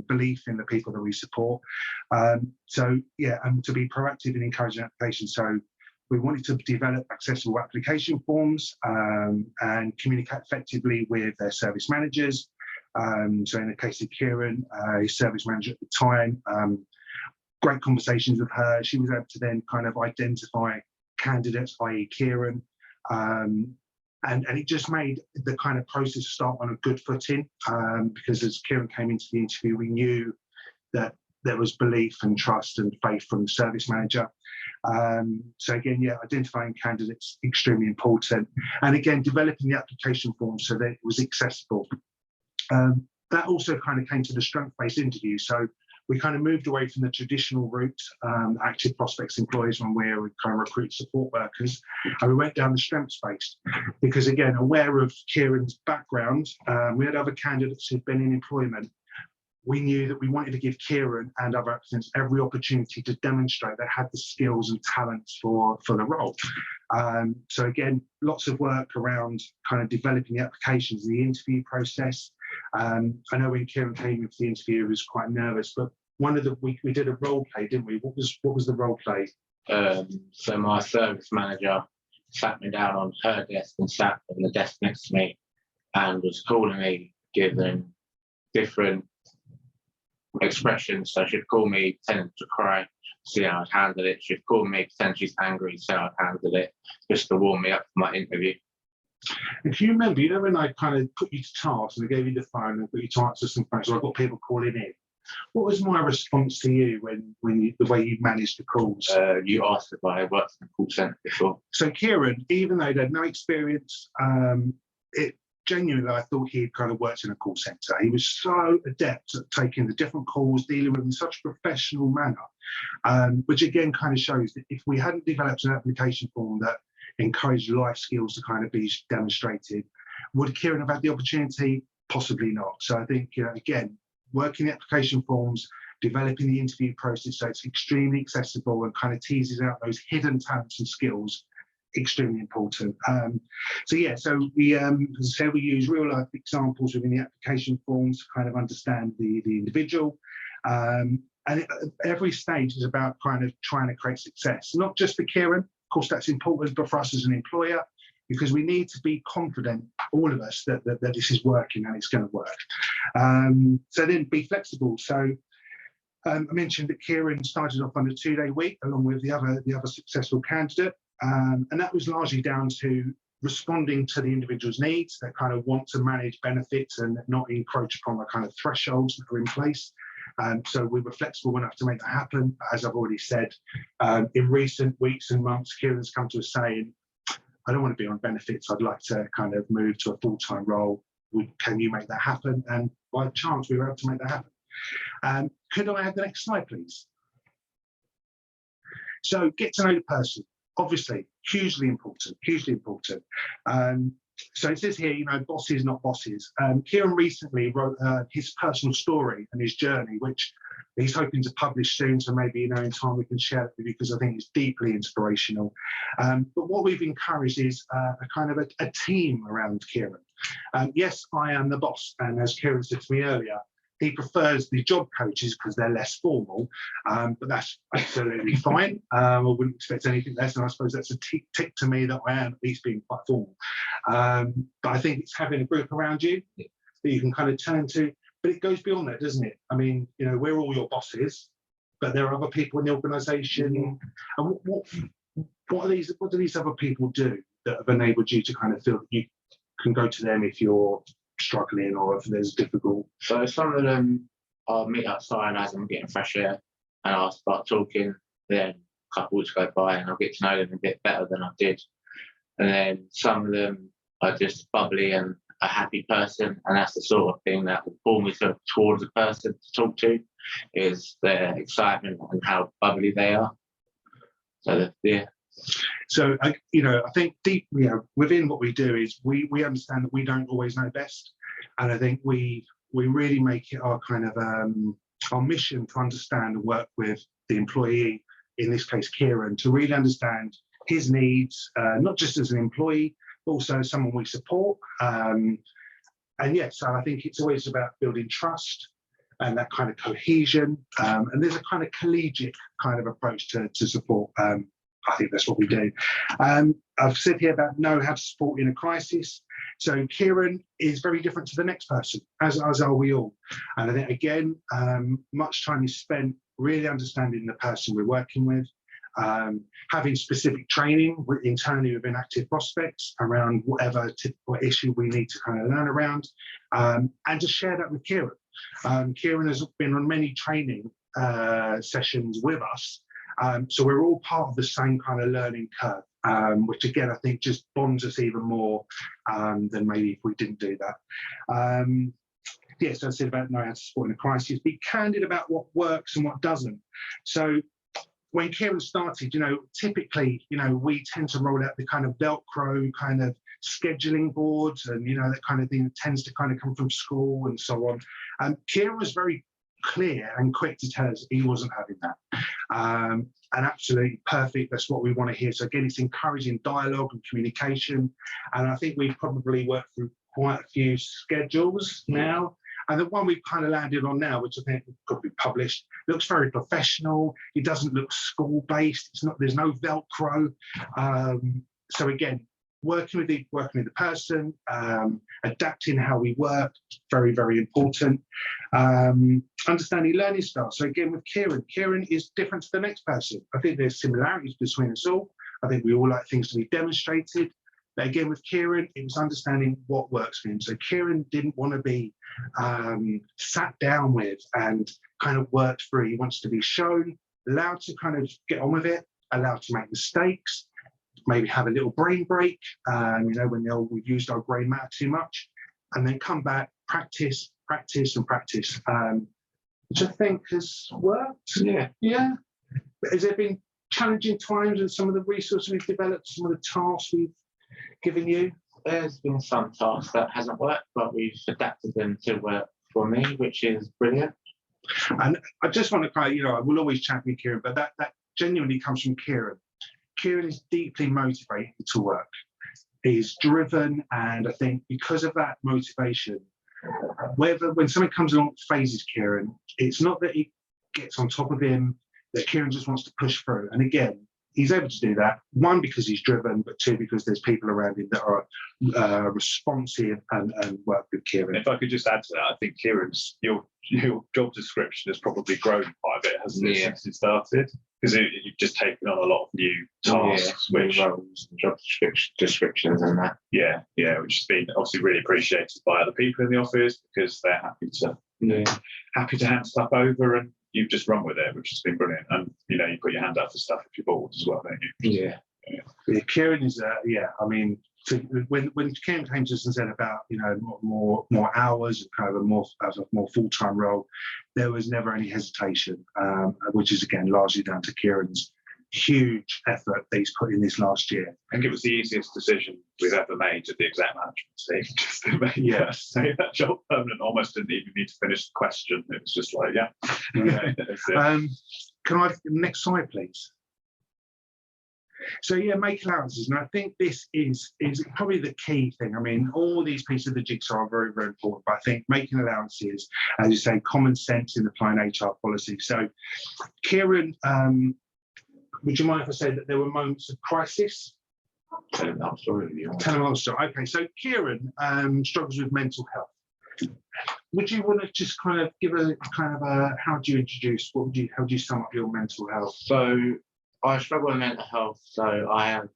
belief in the people that we support. So yeah, and to be proactive in encouraging applications. So we wanted to develop accessible application forms and communicate effectively with their service managers. So in the case of Kieran, his service manager at the time, great conversations with her. She was able to then kind of identify candidates, i.e. Kieran, and it just made the kind of process start on a good footing, because as Kieran came into the interview, we knew that there was belief and trust and faith from the service manager. So again, yeah, identifying candidates, extremely important. And again, developing the application form so that it was accessible. That also kind of came to the strength-based interview. So we kind of moved away from the traditional route, active prospects employees, when we kind of recruit support workers, and we went down the strengths-based, because again, aware of Kieran's background, we had other candidates who'd been in employment. We knew that we wanted to give Kieran and other applicants every opportunity to demonstrate they had the skills and talents for the role. So again, lots of work around kind of developing the applications, the interview process. I know when Kieran came in for the interview, he was quite nervous, but we did a role play, didn't we? What was the role play? So my service manager sat me down on her desk and sat on the desk next to me and was calling me, giving different expressions. So she'd call me pretending to cry, see how I'd handle it. She'd call me pretending she's angry, see how I'd handle it, just to warm me up for my interview. If you remember, you know when I kind of put you to task and I gave you the phone and put you to answer some questions, so I got people calling in. What was my response to you when the way you managed the calls? You asked if I had worked in a call centre before. So Kieran, even though he had no experience, genuinely, I thought he had kind of worked in a call centre. He was so adept at taking the different calls, dealing with them in such a professional manner, which again kind of shows that if we hadn't developed an application form that encouraged life skills to kind of be demonstrated, would Kieran have had the opportunity? Possibly not. So I think, again, working the application forms, developing the interview process so it's extremely accessible and kind of teases out those hidden talents and skills, extremely important. So yeah, so we, as I said, we use real life examples within the application forms to kind of understand the individual. And every stage is about kind of trying to create success, not just for Kieran. Of course, that's important, but for us as an employer, because we need to be confident, all of us, that this is working and it's going to work. So then be flexible. So I mentioned that Kieran started off on a 2-day week along with the other successful candidate. And that was largely down to responding to the individual's needs. They kind of want to manage benefits and not encroach upon the kind of thresholds that are in place. So we were flexible enough to make that happen. As I've already said, in recent weeks and months, Kieran's come to us saying, I don't want to be on benefits. I'd like to kind of move to a full-time role. Can you make that happen? And by chance, we were able to make that happen. Could I have the next slide, please? So get to know the person. Obviously, hugely important, hugely important. So it says here, bosses, not bosses. Kieran recently wrote his personal story and his journey, which he's hoping to publish soon. So maybe, in time we can share it with you, because I think it's deeply inspirational. But what we've encouraged is a kind of a team around Kieran. Yes, I am the boss. And as Kieran said to me earlier, he prefers the job coaches because they're less formal, but that's absolutely fine. I wouldn't expect anything less, and I suppose that's a tick to me that I am at least being quite formal. But I think it's having a group around you that you can kind of turn to, but it goes beyond that, doesn't it? I mean, we're all your bosses, but there are other people in the organisation. And what do these other people do that have enabled you to kind of feel that you can go to them if you're struggling or if there's difficult? So some of them I'll meet outside as I'm getting fresh air and I'll start talking, then a couple weeks go by and I'll get to know them a bit better than I did. And then some of them are just bubbly and a happy person, and that's the sort of thing that will pull me towards a person to talk to, is their excitement and how bubbly they are. So yeah. So, I think deep, within what we do is we understand that we don't always know best. And I think we really make it our kind of our mission to understand and work with the employee, in this case, Kieran, to really understand his needs, not just as an employee, but also as someone we support. yeah, so I think it's always about building trust and that kind of cohesion. And there's a kind of collegiate kind of approach to support. I think that's what we do. I've said here about know how to support in a crisis. So Kieran is very different to the next person, as are we all. And I think, again, much time is spent really understanding the person we're working with, having specific training internally within active prospects around whatever typical issue we need to kind of learn around, and to share that with Kieran. Kieran has been on many training sessions with us, so we're all part of the same kind of learning curve, which again I think just bonds us even more than maybe if we didn't do that. Yes, I said about know how to support in a crisis. Be candid about what works and what doesn't. So when Kieran started, typically, we tend to roll out the kind of Velcro kind of scheduling boards, and that kind of thing tends to kind of come from school and so on. And Kieran was very clear and quick to tell us he wasn't having that. And absolutely perfect. That's what we want to hear. So again, it's encouraging dialogue and communication. And I think we've probably worked through quite a few schedules now. And the one we've kind of landed on now, which I think could be published, looks very professional. It doesn't look school-based. There's no Velcro. So again, working with the person, adapting how we work, very, very important. Understanding learning styles. So again, with Kieran is different to the next person. I think there's similarities between us all. I think we all like things to be demonstrated. But again, with Kieran, it was understanding what works for him. So Kieran didn't want to be sat down with and kind of worked through. He wants to be shown, allowed to kind of get on with it, allowed to make mistakes, maybe have a little brain break, when we've used our grey matter too much, and then come back, practice, and practice, which I think has worked. Yeah. Has there been challenging times and some of the resources we've developed, some of the tasks we've given you? There's been some tasks that hasn't worked, but we've adapted them to work for me, which is brilliant. And I just want to kind of, I will always champion Kieran, but that genuinely comes from Kieran. Kieran is deeply motivated to work. He's driven, and I think because of that motivation, when something comes along that phases Kieran, it's not that it gets on top of him, that Kieran just wants to push through. And again, he's able to do that, one, because he's driven, but two, because there's people around him that are responsive and work with Kieran. If I could just add to that, I think Kieran's, your job description has probably grown quite a bit, hasn't it, since it started? Because you've just taken on a lot of new tasks, which roles, job descriptions and that. Yeah, which has been obviously really appreciated by other people in the office, because they're happy to hand stuff over, and you've just run with it, which has been brilliant. And you put your hand up for stuff if you're bored as well, don't you? Yeah. Kieran is I mean, when Kieran came to us and said about more hours and kind of a more full-time role, there was never any hesitation, which is again largely down to Kieran's huge effort that he's put in this last year. I think it was the easiest decision we've ever made at the exec management team, just to make say that job permanent. Almost didn't even need to finish the question. It was just like, Can I have the next slide, please? So make allowances, and I think this is probably the key thing. I mean, all these pieces of the jigsaw are very, very important, but I think making allowances, as you say, common sense in applying HR policy. So, Kieran, would you mind if I say that there were moments of crisis? Tell them that story. Okay, so Kieran struggles with mental health. Would you want to just kind of give a kind of how do you introduce? How do you sum up your mental health? So I struggle with mental health. So I have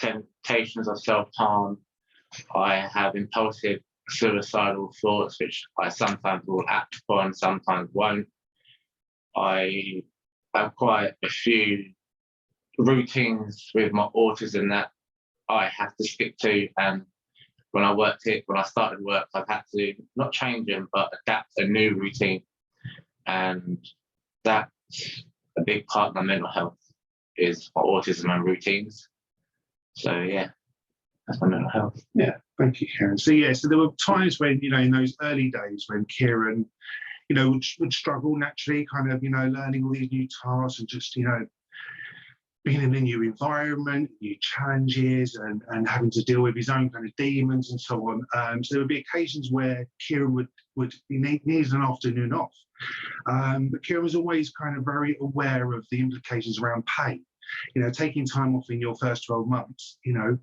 temptations of self-harm. I have impulsive suicidal thoughts, which I sometimes will act upon, sometimes won't. I have quite a few routines with my autism that I have to stick to, and when I started work, I've had to not change them but adapt a new routine, and that's a big part of my mental health is my autism and routines. So that's my mental health. Thank you, Kieran. So so there were times when in those early days when Kieran would struggle naturally, kind of learning all these new tasks and just being in a new environment, new challenges, and having to deal with his own kind of demons and so on. So there would be occasions where Kieran would need an afternoon off. But Kieran was always kind of very aware of the implications around pay. You know, taking time off in your first 12 months, you know,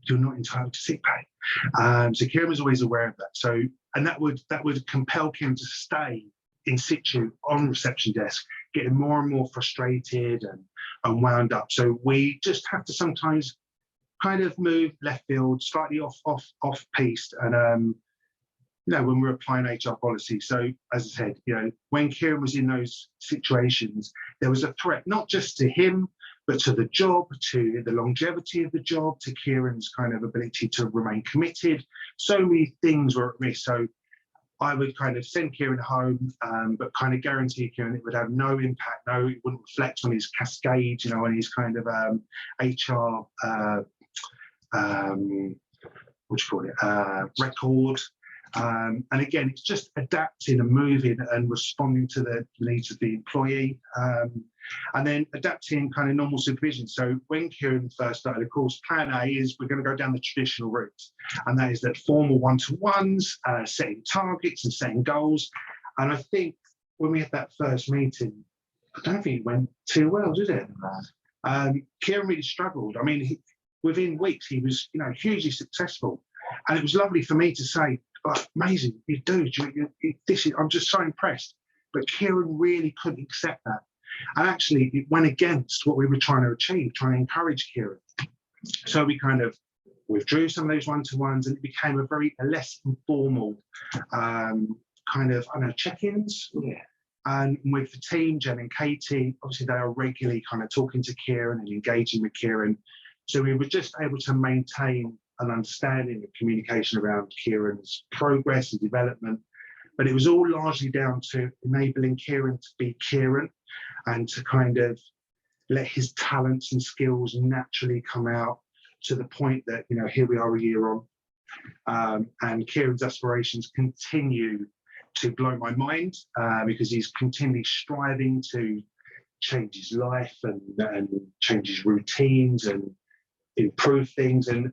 you're not entitled to sick pay. So Kieran was always aware of that. So, and that would compel Kieran to stay in situ on reception desk, getting more and more frustrated and wound up. So we just have to sometimes kind of move left field, slightly off piste, and you know, when we're applying HR policy. So as I said, you know, when Kieran was in those situations, there was a threat not just to him, but to the job, to the longevity of the job, to Kieran's kind of ability to remain committed. So many things were at risk. So I would kind of send Kieran home, but kind of guarantee Kieran it would have no impact, it wouldn't reflect on his cascade, you know, on his kind of HR, what do you call it, record. And again, it's just adapting and moving and responding to the needs of the employee, and then adapting kind of normal supervision. So when Kieran first started, of course, plan A is we're going to go down the traditional route, and that is that formal one-to-ones, setting targets and setting goals. And I think when we had that first meeting, I don't think it went too well, did it? Kieran really struggled. I mean, within weeks, he was, you know, hugely successful. And it was lovely for me to say, oh, amazing, you do. I'm just so impressed. But Kieran really couldn't accept that. And actually, it went against what we were trying to achieve, trying to encourage Kieran. So we kind of withdrew some of those one-to-ones, and it became a less informal kind of, I don't know, check-ins. Yeah. And with the team, Jen and Katie, obviously they are regularly kind of talking to Kieran and engaging with Kieran. So we were just able to maintain an understanding of communication around Kieran's progress and development. But it was all largely down to enabling Kieran to be Kieran and to kind of let his talents and skills naturally come out to the point that, you know, here we are a year on. And Kieran's aspirations continue to blow my mind because he's continually striving to change his life and change his routines and improve things. And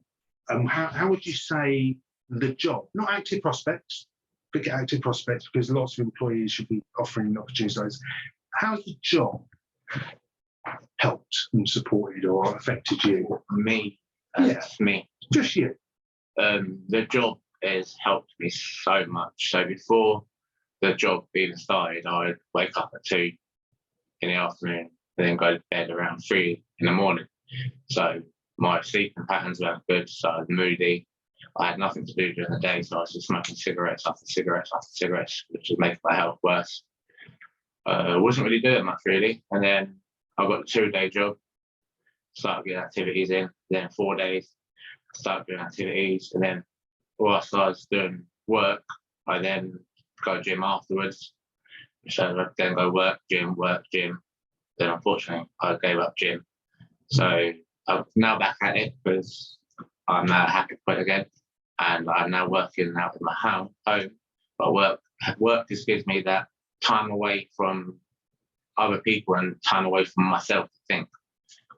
how would you say the job, not active prospects, forget active prospects because lots of employees should be offering opportunities. How's the job helped and supported or affected you? Me, me. Just you. The job has helped me so much. So before the job being started, I would wake up at 2 in the afternoon and then go to bed around 3 in the morning. So my sleeping patterns weren't good, so I was moody. I had nothing to do during the day, so I was just smoking cigarettes after cigarettes after cigarettes, which was making my health worse. Wasn't really doing much, really. And then I got a 2-day job, started getting activities in, then 4 days, started doing activities, and then whilst I was doing work, I then go gym afterwards. So I then go work, gym. Then unfortunately, I gave up gym. So I'm now back at it because I'm now happy to quit again, and I'm now working out in my home. But work just gives me that time away from other people and time away from myself to think.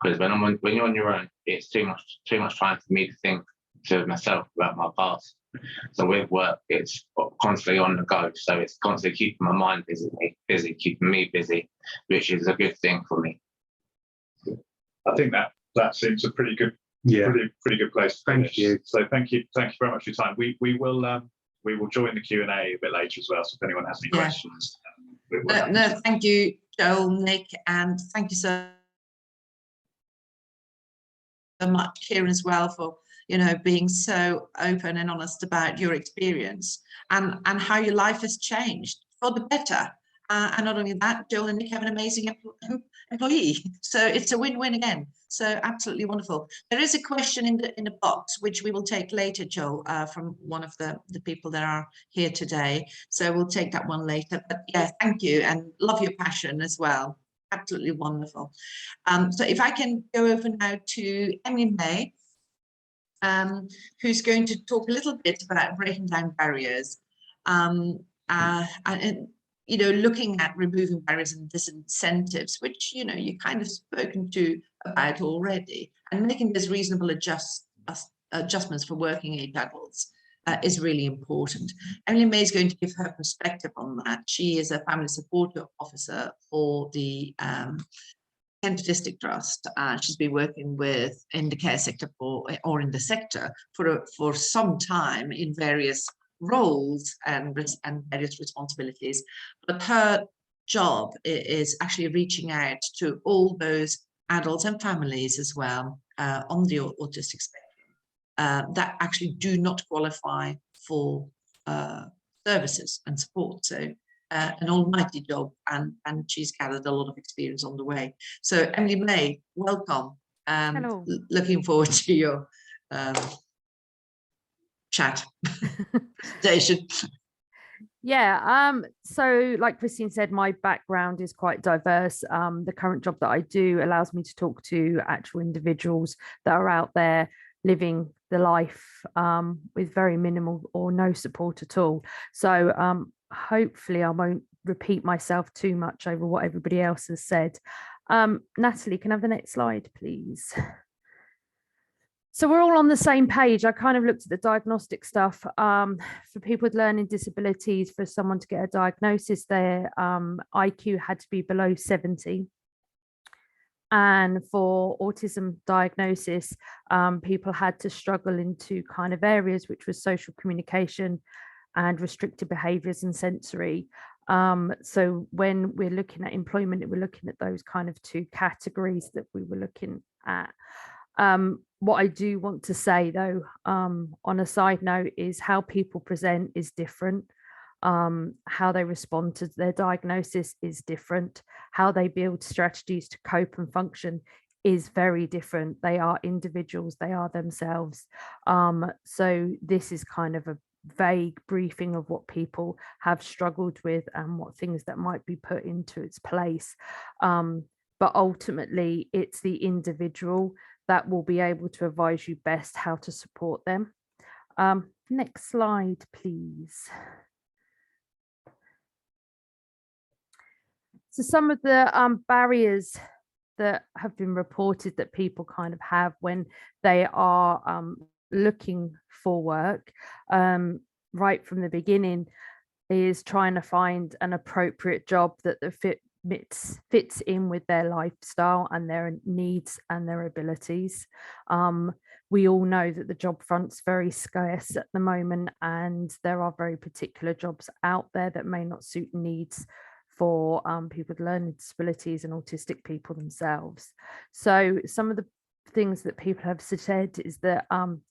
Because when you're on your own, it's too much time for me to think to myself about my past. So with work, it's constantly on the go. So it's constantly keeping my mind busy, keeping me busy, which is a good thing for me. I think that seems a pretty good, pretty good place. Thank you. So thank you very much for your time. We will join the Q&A a bit later as well. So if anyone has any questions, no, thank you, Joel, Nick, and thank you so much, Kieran, as well, for being so open and honest about your experience and how your life has changed for the better. And not only that, Joel and Nick have an amazing employee. So it's a win-win again. So absolutely wonderful. There is a question in the box, which we will take later, Joel, from one of the people that are here today. So we'll take that one later. But yeah, thank you, and love your passion as well. Absolutely wonderful. So if I can go over now to Emily May, who's going to talk a little bit about breaking down barriers. And looking at removing barriers and disincentives, which, you kind of spoken to about already, and making those reasonable adjustments for working age adults is really important. Emily May is going to give her perspective on that. She is a family support officer for the Kent District Trust. She's been working in the care sector or in the sector for some time in various roles and various responsibilities. But her job is actually reaching out to all those adults and families as well on the autistic spectrum that actually do not qualify for services and support. So an almighty job, and she's gathered a lot of experience on the way. So Emily May, welcome. Hello. Looking forward to your chat station. Yeah, so like Christine said, my background is quite diverse. The current job that I do allows me to talk to actual individuals that are out there living the life with very minimal or no support at all. So hopefully I won't repeat myself too much over what everybody else has said. Natalie, can I have the next slide, please? So we're all on the same page. I kind of looked at the diagnostic stuff for people with learning disabilities. For someone to get a diagnosis, their IQ had to be below 70. And for autism diagnosis, people had to struggle into kind of areas which was social communication and restricted behaviours and sensory. So when we're looking at employment, we're looking at those kind of two categories that we were looking at. What I do want to say, though, on a side note, is how people present is different. How they respond to their diagnosis is different. How they build strategies to cope and function is very different. They are individuals, they are themselves. So this is kind of a vague briefing of what people have struggled with and what things that might be put into its place. But ultimately, it's the individual that will be able to advise you best how to support them. Next slide, please. So some of the barriers that have been reported that people kind of have when they are looking for work right from the beginning is trying to find an appropriate job that fits in with their lifestyle and their needs and their abilities. We all know that the job front's very scarce at the moment, and there are very particular jobs out there that may not suit needs for people with learning disabilities and autistic people themselves. So some of the things that people have said is that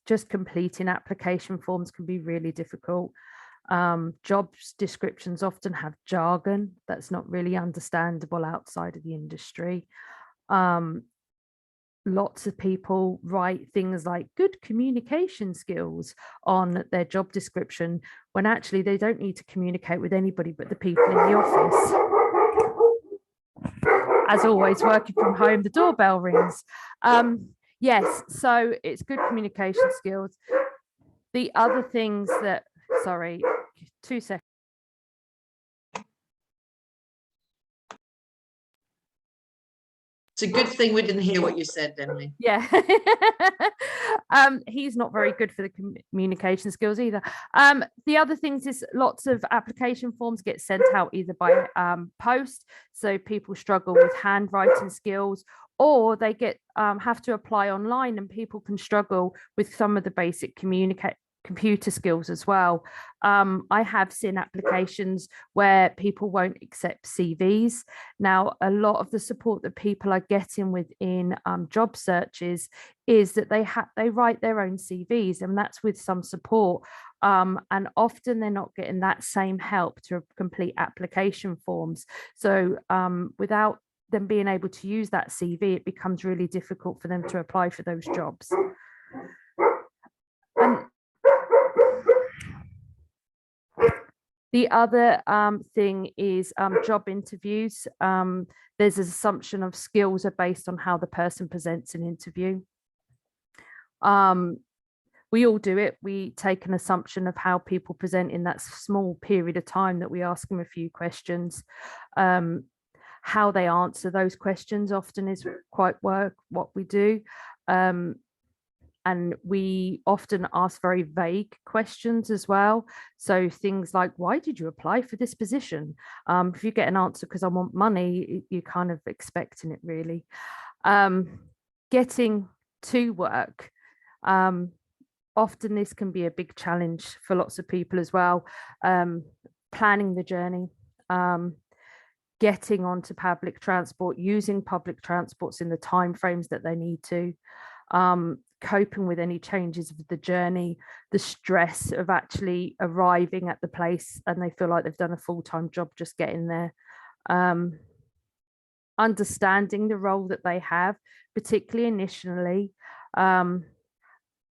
just completing application forms can be really difficult. Job descriptions often have jargon that's not really understandable outside of the industry. Lots of people write things like good communication skills on their job description when actually they don't need to communicate with anybody but the people in the office. As always, working from home, the doorbell rings. Yes, so it's good communication skills. The other things that, sorry, 2 seconds. It's a good thing we didn't hear what you said, Emily. Yeah. He's not very good for the communication skills either. The other things is lots of application forms get sent out either by post, so people struggle with handwriting skills, or they have to apply online, and people can struggle with some of the basic computer skills as well. I have seen applications where people won't accept CVs. Now, a lot of the support that people are getting within job searches is that they write their own CVs, and that's with some support. And often they're not getting that same help to complete application forms. So without them being able to use that CV, it becomes really difficult for them to apply for those jobs. The other thing is job interviews. There's an assumption of skills are based on how the person presents an interview. We all do it. We take an assumption of how people present in that small period of time that we ask them a few questions. how they answer those questions often is quite what we do. And we often ask very vague questions as well. So things like, why did you apply for this position? If you get an answer because I want money, you're kind of expecting it really. Getting to work. Often this can be a big challenge for lots of people as well. Planning the journey, getting onto public transport, using public transports in the timeframes that they need to, coping with any changes of the journey, the stress of actually arriving at the place and they feel like they've done a full-time job just getting there. Understanding the role that they have, particularly initially.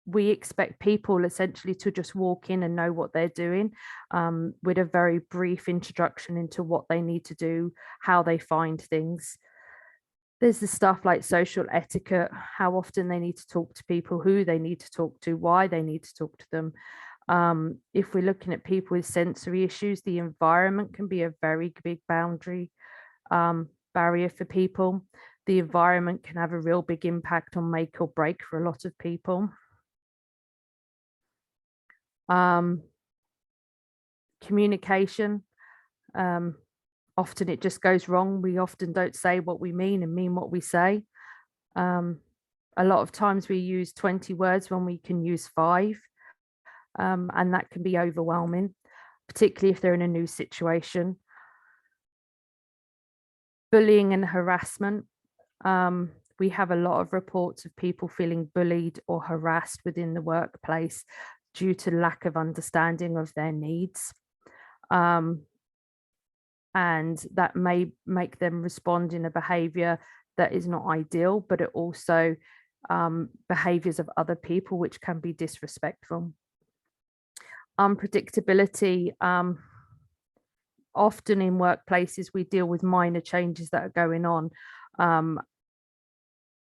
We expect people essentially to just walk in and know what they're doing, with a very brief introduction into what they need to do, how they find things. There's the stuff like social etiquette, how often they need to talk to people, who they need to talk to, why they need to talk to them. If we're looking at people with sensory issues, the environment can be a very big barrier for people. The environment can have a real big impact on make or break for a lot of people. Communication, often it just goes wrong. We often don't say what we mean and mean what we say. A lot of times we use 20 words when we can use 5, and that can be overwhelming, particularly if they're in a new situation. Bullying and harassment. We have a lot of reports of people feeling bullied or harassed within the workplace due to lack of understanding of their needs. And that may make them respond in a behavior that is not ideal, but it also behaviors of other people which can be disrespectful. Unpredictability. Often in workplaces we deal with minor changes that are going on.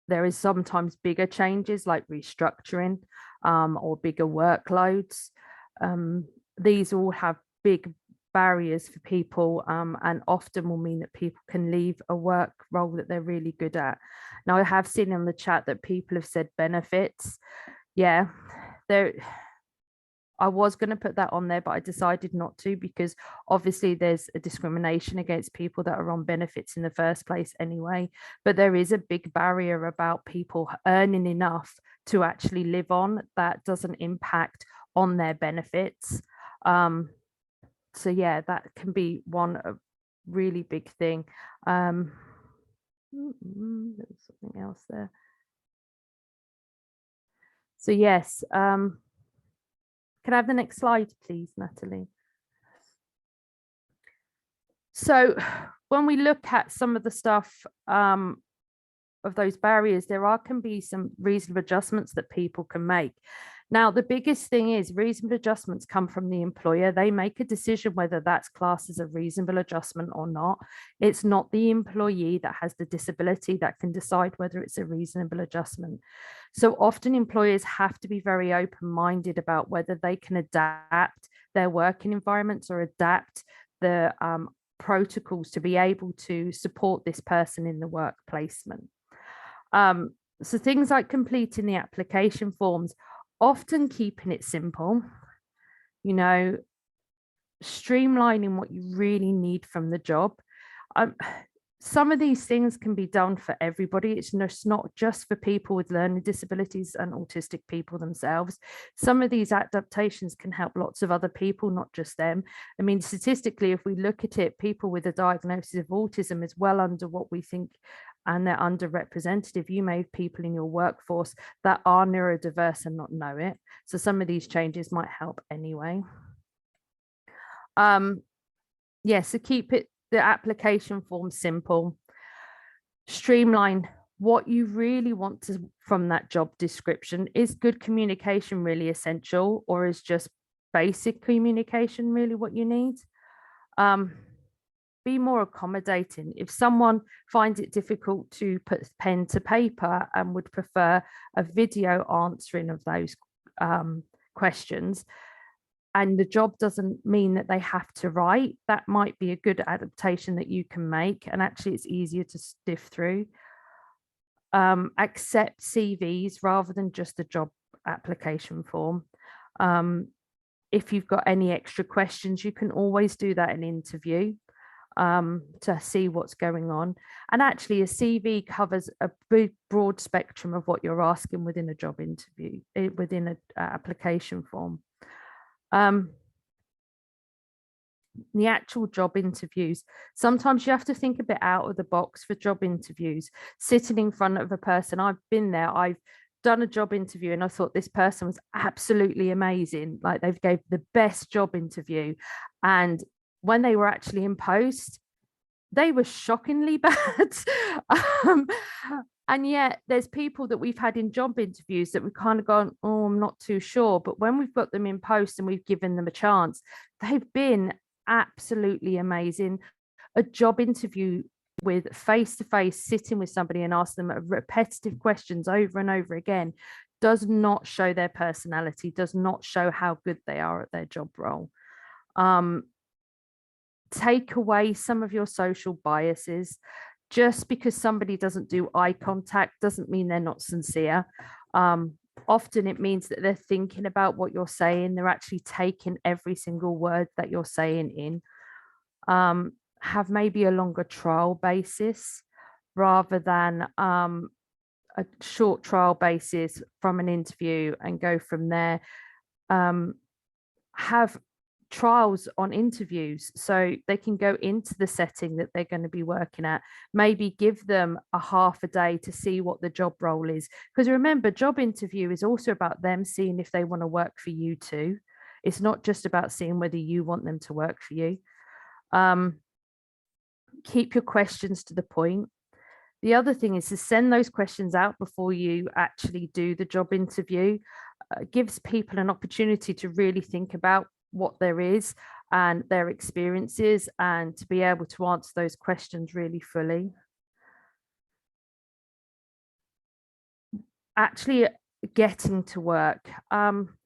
There is sometimes bigger changes like restructuring or bigger workloads. These all have big barriers for people, and often will mean that people can leave a work role that they're really good at. Now, I have seen in the chat that people have said benefits. Yeah, I was going to put that on there, but I decided not to, because obviously there's a discrimination against people that are on benefits in the first place anyway. But there is a big barrier about people earning enough to actually live on that doesn't impact on their benefits. So yeah, that can be one really big thing. There's something else there. So yes, can I have the next slide, please, Natalie? So when we look at some of the stuff of those barriers, can be some reasonable adjustments that people can make. Now, the biggest thing is reasonable adjustments come from the employer. They make a decision whether that's classed as a reasonable adjustment or not. It's not the employee that has the disability that can decide whether it's a reasonable adjustment. So often employers have to be very open-minded about whether they can adapt their working environments or adapt the protocols to be able to support this person in the work placement. So things like completing the application forms, often keeping it simple, you know, streamlining what you really need from the job. Some of these things can be done for everybody. It's not just for people with learning disabilities and autistic people themselves. Some of these adaptations can help lots of other people, not just them. I mean, statistically, if we look at it, people with a diagnosis of autism is well under what we think, and they're underrepresented. You may have people in your workforce that are neurodiverse and not know it. So some of these changes might help anyway. Yeah, so keep the application form simple. Streamline what you really want from that job description. Is good communication really essential, or is just basic communication really what you need? Be more accommodating. If someone finds it difficult to put pen to paper and would prefer a video answering of those questions, and the job doesn't mean that they have to write. That might be a good adaptation that you can make, and actually it's easier to sift through. Accept CVs rather than just a job application form. If you've got any extra questions, you can always do that in interview to see what's going on. And actually a CV covers a big broad spectrum of what you're asking within a job interview, within an application form. The actual job interviews, sometimes you have to think a bit out of the box for job interviews. Sitting in front of a person, I've been there, I've done a job interview and I thought this person was absolutely amazing, like they've gave the best job interview, and when they were actually in post they were shockingly bad. And yet there's people that we've had in job interviews that we've kind of gone, oh, I'm not too sure, but when we've got them in post and we've given them a chance, they've been absolutely amazing. A job interview with face-to-face, sitting with somebody and ask them repetitive questions over and over again does not show their personality, does not show how good they are at their job role. Take away some of your social biases. Just because somebody doesn't do eye contact doesn't mean they're not sincere. Often it means that they're thinking about what you're saying. They're actually taking every single word that you're saying in. Have maybe a longer trial basis rather than a short trial basis from an interview and go from there. Have trials on interviews so they can go into the setting that they're going to be working at. Maybe give them a half a day to see what the job role is, because remember, job interview is also about them seeing if they want to work for you too. It's not just about seeing whether you want them to work for you. Keep your questions to the point. The other thing is to send those questions out before you actually do the job interview. Gives people an opportunity to really think about what there is and their experiences, and to be able to answer those questions really fully. Actually getting to work.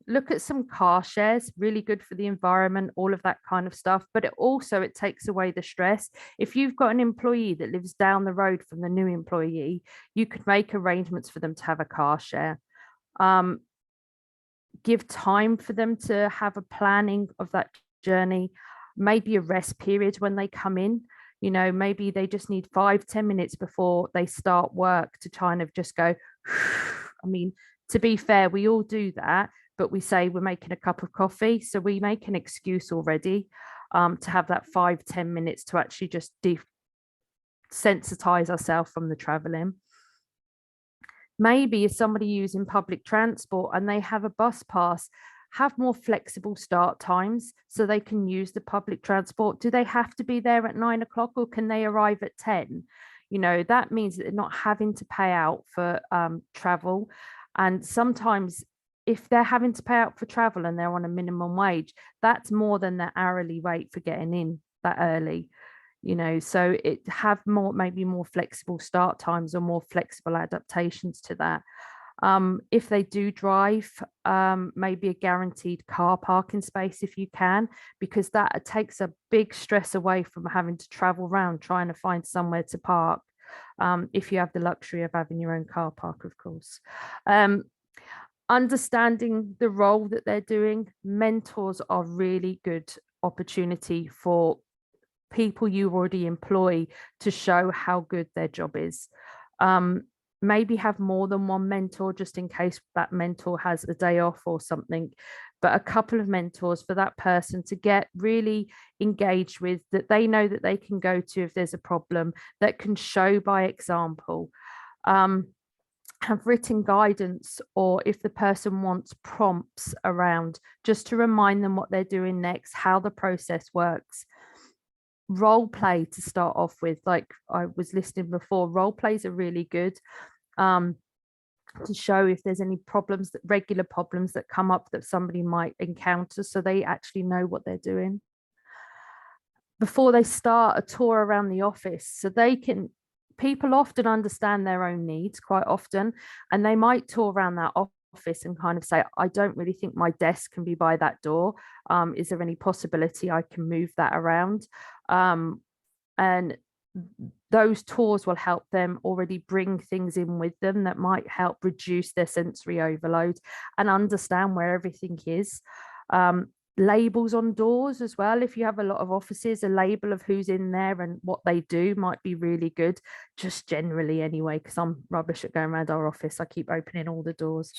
Look at some car shares, really good for the environment, all of that kind of stuff, but it takes away the stress. If you've got an employee that lives down the road from the new employee, you could make arrangements for them to have a car share. Give time for them to have a planning of that journey, maybe a rest period when they come in. You know, maybe they just need 5-10 minutes before they start work to kind of just go. I mean, to be fair, we all do that, but we say we're making a cup of coffee, so we make an excuse already to have that 5-10 minutes to actually just desensitize ourselves from the traveling. Maybe if somebody using public transport and they have a bus pass, have more flexible start times so they can use the public transport. Do they have to be there at 9 o'clock, or can they arrive at 10? You know, that means that they're not having to pay out for travel. And sometimes if they're having to pay out for travel and they're on a minimum wage, that's more than their hourly rate for getting in that early. You know, so it have more, maybe more flexible start times or more flexible adaptations to that. If they do drive, maybe a guaranteed car parking space if you can, because that takes a big stress away from having to travel around trying to find somewhere to park, if you have the luxury of having your own car park, of course. Understanding the role that they're doing, mentors are really good opportunity for people you already employ to show how good their job is. Maybe have more than one mentor just in case that mentor has a day off or something, but a couple of mentors for that person to get really engaged with, that they know that they can go to if there's a problem, that can show by example. Have written guidance, or if the person wants prompts around, just to remind them what they're doing next, how the process works. Role play to start off with, like I was listening before, role plays are really good to show if there's any problems, that regular problems that come up that somebody might encounter, so they actually know what they're doing before they start a tour around the office. So they can, people often understand their own needs quite often, and they might tour around that office and kind of say, I don't really think my desk can be by that door. Is there any possibility I can move that around? And those tours will help them already bring things in with them that might help reduce their sensory overload and understand where everything is. Labels on doors as well. If you have a lot of offices, a label of who's in there and what they do might be really good, just generally anyway, because I'm rubbish at going around our office. I keep opening all the doors.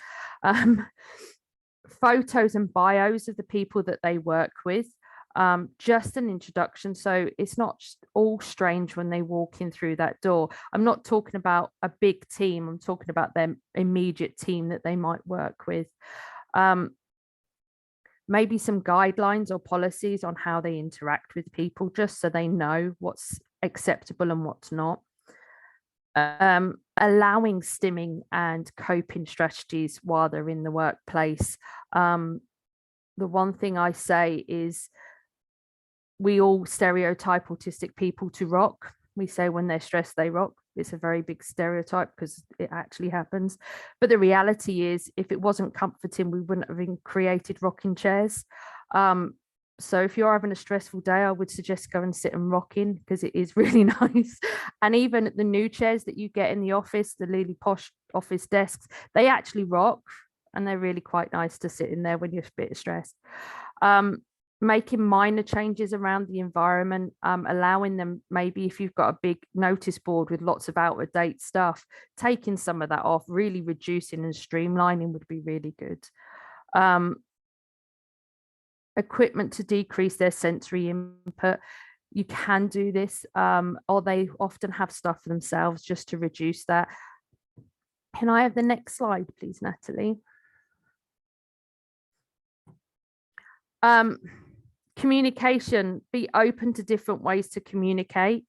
Photos and bios of the people that they work with. Just an introduction, so it's not all strange when they walk in through that door. I'm not talking about a big team, I'm talking about their immediate team that they might work with. Maybe some guidelines or policies on how they interact with people, just so they know what's acceptable and what's not. Allowing stimming and coping strategies while they're in the workplace. The one thing I say is, we all stereotype autistic people to rock. We say when they're stressed, they rock. It's a very big stereotype because it actually happens. But the reality is, if it wasn't comforting, we wouldn't have created rocking chairs. So if you're having a stressful day, I would suggest go and sit and rock in, because it is really nice. And even the new chairs that you get in the office, the really posh office desks, they actually rock, and they're really quite nice to sit in there when you're a bit stressed. Making minor changes around the environment, allowing them, maybe if you've got a big notice board with lots of out-of-date stuff, taking some of that off, really reducing and streamlining would be really good. Equipment to decrease their sensory input. You can do this, or they often have stuff for themselves just to reduce that. Can I have the next slide, please, Natalie? Communication, be open to different ways to communicate.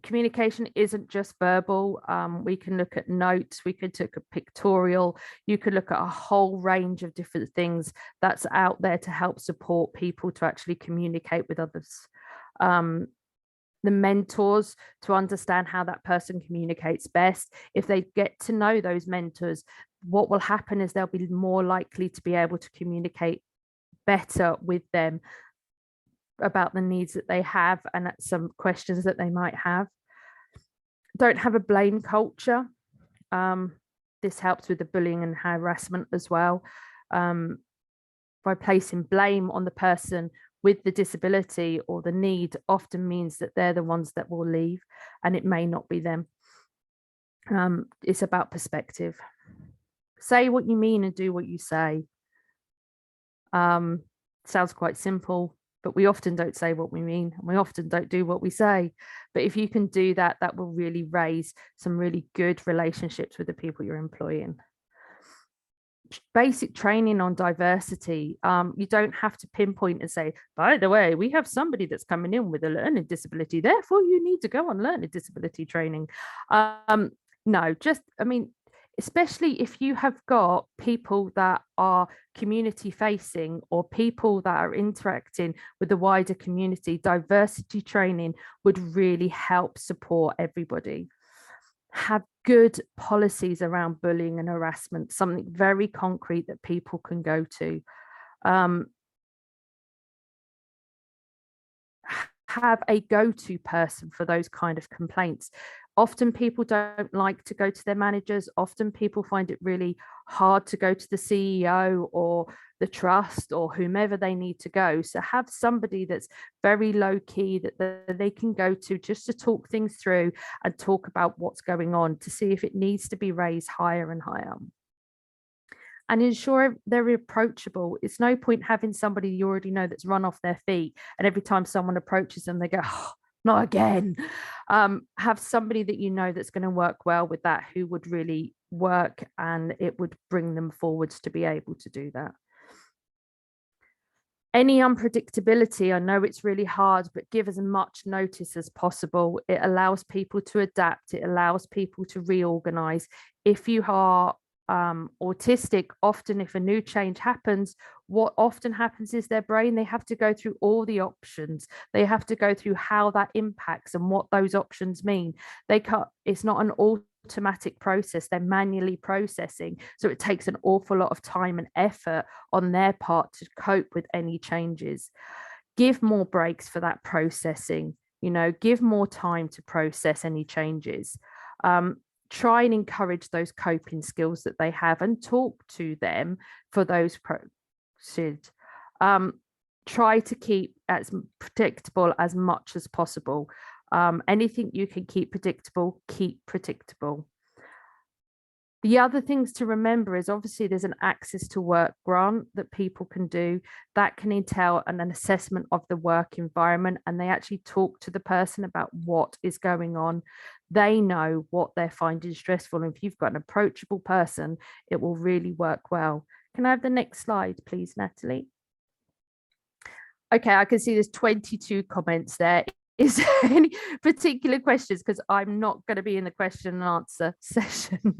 Communication isn't just verbal. We can look at notes, we could look at pictorial, you could look at a whole range of different things that's out there to help support people to actually communicate with others. The mentors, to understand how that person communicates best. If they get to know those mentors, what will happen is they'll be more likely to be able to communicate better with them about the needs that they have and some questions that they might have. Don't have a blame culture. This helps with the bullying and harassment as well. By placing blame on the person with the disability or the need often means that they're the ones that will leave, and it may not be them. It's about perspective. Say what you mean and do what you say. Sounds quite simple, but we often don't say what we mean, and we often don't do what we say. But if you can do that, that will really raise some really good relationships with the people you're employing. Basic training on diversity. You don't have to pinpoint and say, by the way, we have somebody that's coming in with a learning disability, therefore you need to go on learning disability training. No, just, I mean, especially if you have got people that are community facing or people that are interacting with the wider community, diversity training would really help support everybody. Have good policies around bullying and harassment, something very concrete that people can go to. Have a go-to person for those kind of complaints. Often people don't like to go to their managers. Often people find it really hard to go to the CEO or the trust or whomever they need to go. So have somebody that's very low key that they can go to just to talk things through and talk about what's going on to see if it needs to be raised higher and higher. And ensure they're approachable. It's no point having somebody you already know that's run off their feet, and every time someone approaches them, they go, oh, not again. Have somebody that you know that's going to work well with that, who would really work, and it would bring them forwards to be able to do that. Any unpredictability, I know it's really hard, but give as much notice as possible. It allows people to adapt. It allows people to reorganize. If you are autistic, often if a new change happens, what often happens is their brain, they have to go through all the options. They have to go through how that impacts and what those options mean. They can't, it's not an automatic process, they're manually processing, so it takes an awful lot of time and effort on their part to cope with any changes. Give more breaks for that processing, you know, give more time to process any changes. Try and encourage those coping skills that they have and talk to them for those try to keep as predictable as much as possible. Anything you can keep predictable, keep predictable. The other things to remember is obviously there's an access to work grant that people can do that can entail an assessment of the work environment, and they actually talk to the person about what is going on. They know what they're finding stressful. And if you've got an approachable person, it will really work well. Can I have the next slide, please, Natalie? Okay, I can see there's 22 comments there. Is there any particular questions? Because I'm not going to be in the question and answer session.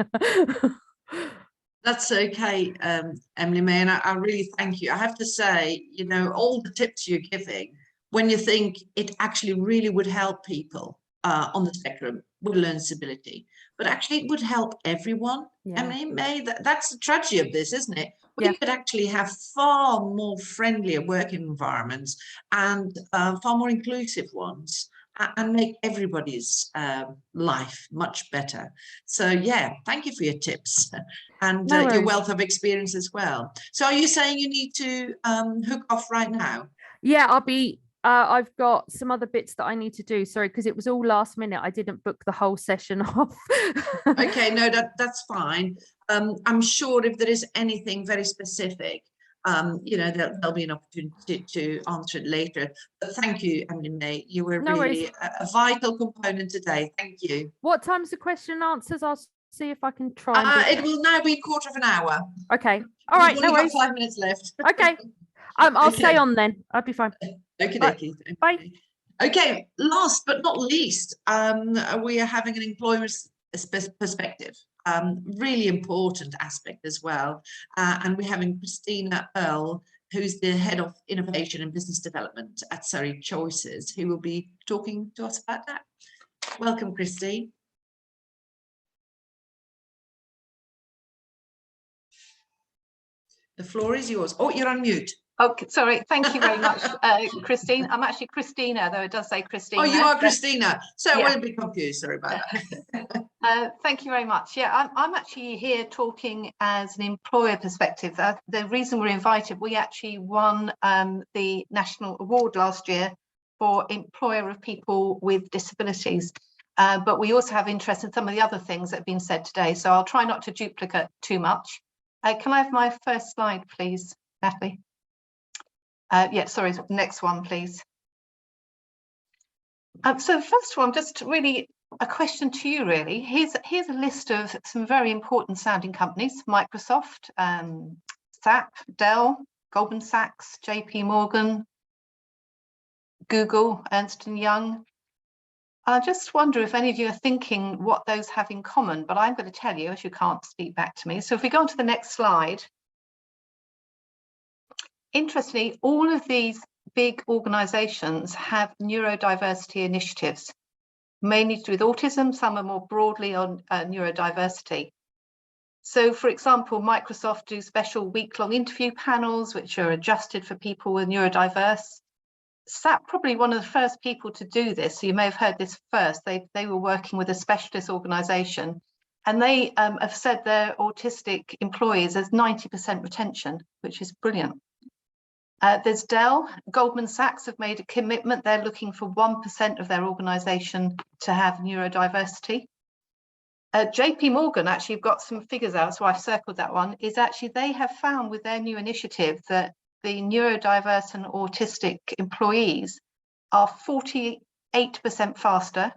That's okay, Emily May, and I really thank you. I have to say, you know, all the tips you're giving, when you think it actually really would help people on the spectrum with learning disability, but actually it would help everyone. Yeah. Emily May, that's the tragedy of this, isn't it? We Yeah. could actually have far more friendlier working environments and far more inclusive ones, and make everybody's life much better. So yeah, thank you for your tips and No your worries. wealth of experience as well. So are you saying you need to hook off right now? Yeah, I'll be I've got some other bits that I need to do, sorry, because it was all last minute. I didn't book the whole session off. Okay, no, that's fine. I'm sure if there is anything very specific, you know, there'll be an opportunity to answer it later. But thank you, Emily May. You were No really worries. a vital component today. Thank you. What time's the question and answers? I'll see if I can try and do It will now be 1/4 of an hour. Okay. All right, We've no only worries. got 5 minutes left. Okay. I'll Okay. stay on then. I'll be fine. Okay, Right. dokie. Bye. Okay, last but not least, we are having an employment perspective. Really important aspect as well. And we're having Christina Earl, who's the Head of Innovation and Business Development at Surrey Choices, who will be talking to us about that. Welcome, Christine. The floor is yours. Oh, you're on mute. Okay, sorry. Thank you very much, Christine. I'm actually Christina, though it does say Christina. Oh, you are Christina. So yeah. I won't be confused. Sorry about that. Thank you very much. Yeah, I'm actually here talking as an employer perspective. The reason we're invited, we actually won the national award last year for employer of people with disabilities. But we also have interest in some of the other things that have been said today. So I'll try not to duplicate too much. Can I have my first slide, please, Natalie? Yeah, sorry, next one, please. So first of all, just really a question to you, really. Here's a list of some very important sounding companies: Microsoft, SAP, Dell, Goldman Sachs, JP Morgan, Google, Ernst & Young. I just wonder if any of you are thinking what those have in common, but I'm going to tell you, as you can't speak back to me. So if we go on to the next slide. Interestingly, all of these big organisations have neurodiversity initiatives, mainly to do with autism. Some are more broadly on neurodiversity. So, for example, Microsoft do special week-long interview panels, which are adjusted for people with neurodiverse. SAP, probably one of the first people to do this, so you may have heard this first. They were working with a specialist organisation, and they have said their autistic employees has 90% retention, which is brilliant. There's Dell. Goldman Sachs have made a commitment. They're looking for 1% of their organisation to have neurodiversity. JP Morgan, actually, have got some figures out, so I've circled that one, is actually they have found with their new initiative that the neurodiverse and autistic employees are 48% faster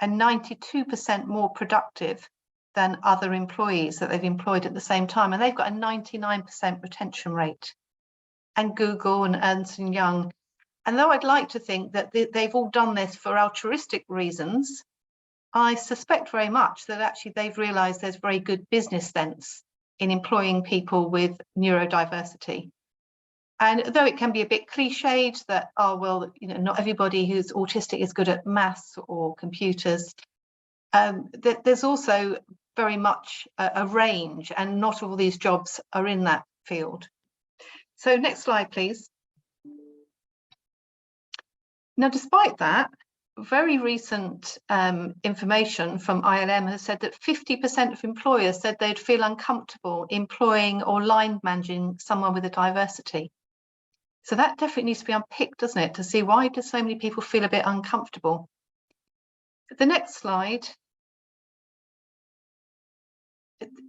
and 92% more productive than other employees that they've employed at the same time. And they've got a 99% retention rate. And Google and Ernst & Young. And though I'd like to think that they've all done this for altruistic reasons, I suspect very much that actually they've realised there's very good business sense in employing people with neurodiversity. And though it can be a bit cliched that, oh, well, you know, not everybody who's autistic is good at maths or computers, There's also very much a range, and not all these jobs are in that field. So next slide, please. Now, despite that, very recent information from ILM has said that 50% of employers said they'd feel uncomfortable employing or line managing someone with a diversity. So that definitely needs to be unpicked, doesn't it, to see why do so many people feel a bit uncomfortable. The next slide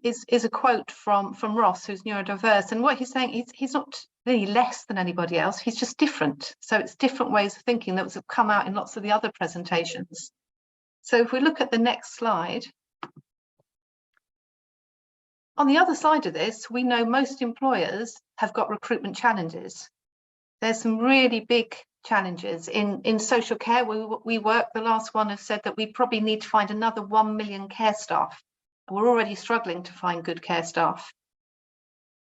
is a quote from Ross, who's neurodiverse, and what he's saying, he's not really less than anybody else, he's just different. So it's different ways of thinking that have come out in lots of the other presentations. So if we look at the next slide, on the other side of this, we know most employers have got recruitment challenges. There's some really big challenges in social care. We work, the last one has said that we probably need to find another 1 million care staff. We're already struggling to find good care staff.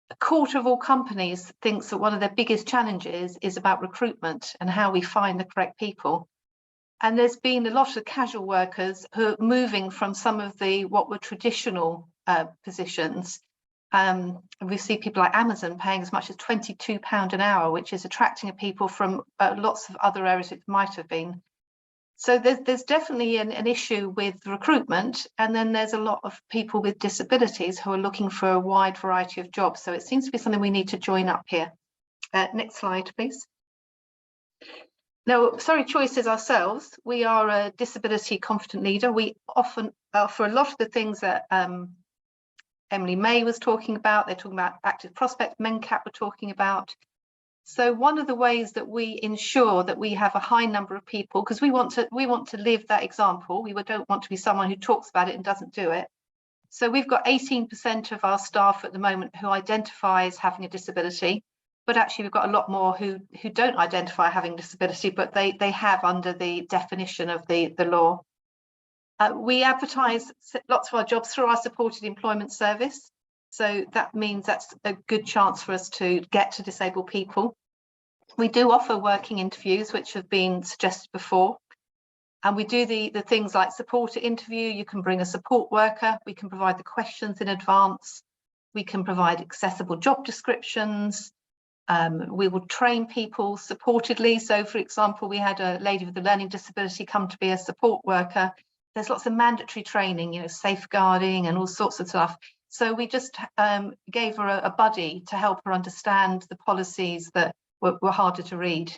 A quarter of all companies thinks that one of their biggest challenges is about recruitment and how we find the correct people. And there's been a lot of casual workers who are moving from some of the what were traditional positions. We see people like Amazon paying as much as £22 an hour, which is attracting people from lots of other areas it might have been. So there's definitely an issue with recruitment, and then there's a lot of people with disabilities who are looking for a wide variety of jobs. So it seems to be something we need to join up here. Next slide, please. Now, Surrey Choices ourselves, we are a disability confident leader. We often offer a lot of the things that Emily May was talking about. They're talking about active prospect, MenCap were talking about. So one of the ways that we ensure that we have a high number of people, because we want to live that example. We don't want to be someone who talks about it and doesn't do it. So we've got 18% of our staff at the moment who identify as having a disability, but actually we've got a lot more who don't identify having a disability, but they have under the definition of the law. We advertise lots of our jobs through our supported employment service. So that means that's a good chance for us to get to disabled people. We do offer working interviews, which have been suggested before. And we do the things like support interview. You can bring a support worker. We can provide the questions in advance. We can provide accessible job descriptions. We will train people supportedly. So, for example, we had a lady with a learning disability come to be a support worker. There's lots of mandatory training, safeguarding and all sorts of stuff. So we just gave her a buddy to help her understand the policies that were harder to read.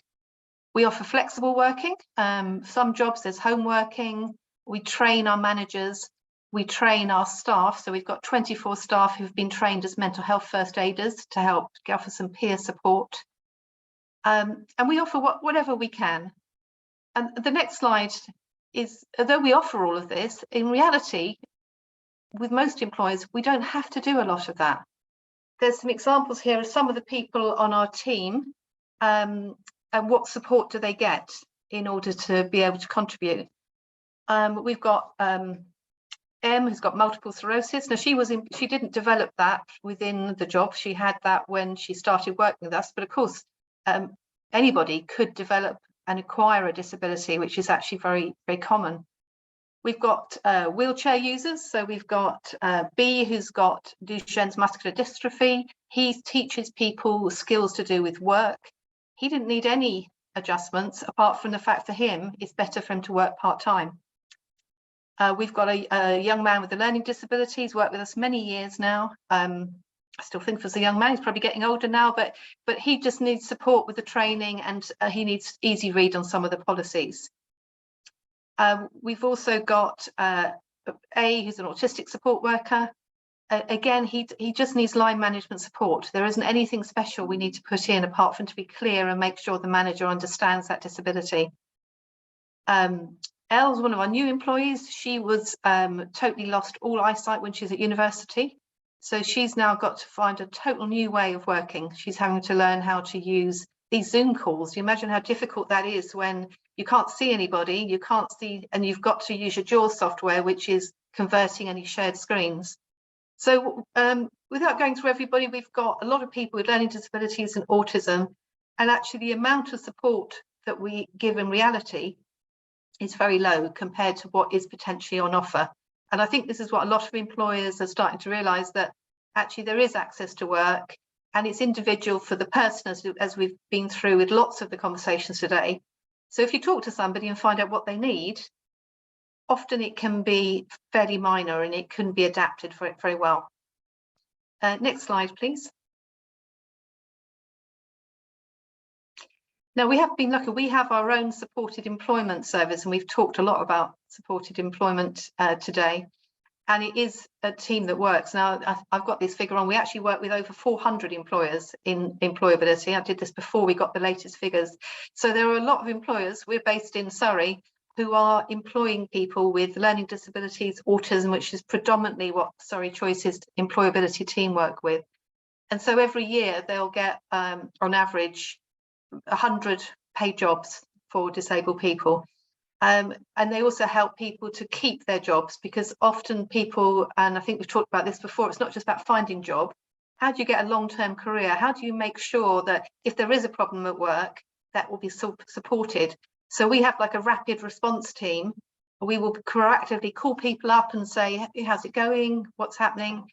We offer flexible working. Some jobs there's home working. We train our managers. We train our staff. So we've got 24 staff who've been trained as mental health first aiders to help offer some peer support. And we offer whatever we can. And the next slide is, although we offer all of this, in reality, with most employers, we don't have to do a lot of that. There's some examples here of some of the people on our team and what support do they get in order to be able to contribute. We've got Em, who's got multiple sclerosis. Now she didn't develop that within the job. She had that when she started working with us, but of course anybody could develop and acquire a disability, which is actually very, very common. We've got wheelchair users. So we've got B, who's got Duchenne's muscular dystrophy. He teaches people skills to do with work. He didn't need any adjustments apart from the fact for him, it's better for him to work part-time. We've got a young man with a learning disability. He's worked with us many years now. I still think as a young man, he's probably getting older now, but he just needs support with the training, and he needs easy read on some of the policies. We've also got A, who's an autistic support worker. Again, he just needs line management support. There isn't anything special we need to put in apart from to be clear and make sure the manager understands that disability. Elle's one of our new employees. She was totally lost all eyesight when she was at university. So she's now got to find a total new way of working. She's having to learn how to use these Zoom calls. You imagine how difficult that is when you can't see anybody, you can't see, and you've got to use your JAWS software, which is converting any shared screens. So without going through everybody, we've got a lot of people with learning disabilities and autism, and actually the amount of support that we give in reality is very low compared to what is potentially on offer. And I think this is what a lot of employers are starting to realise, that actually there is access to work, and it's individual for the person, as we've been through with lots of the conversations today. So if you talk to somebody and find out what they need, often it can be fairly minor and it can be adapted for it very well. Next slide, please. Now, we have been lucky, we have our own supported employment service, and we've talked a lot about supported employment today. And it is a team that works. Now, I've got this figure on. We actually work with over 400 employers in employability. I did this before we got the latest figures. So there are a lot of employers. We're based in Surrey, who are employing people with learning disabilities, autism, which is predominantly what Surrey Choice's employability team work with. And so every year they'll get, on average, 100 paid jobs for disabled people. And they also help people to keep their jobs, because often people, and I think we've talked about this before, it's not just about finding a job. How do you get a long-term career? How do you make sure that if there is a problem at work, that will be supported? So we have like a rapid response team. We will proactively call people up and say, how's it going? What's happening?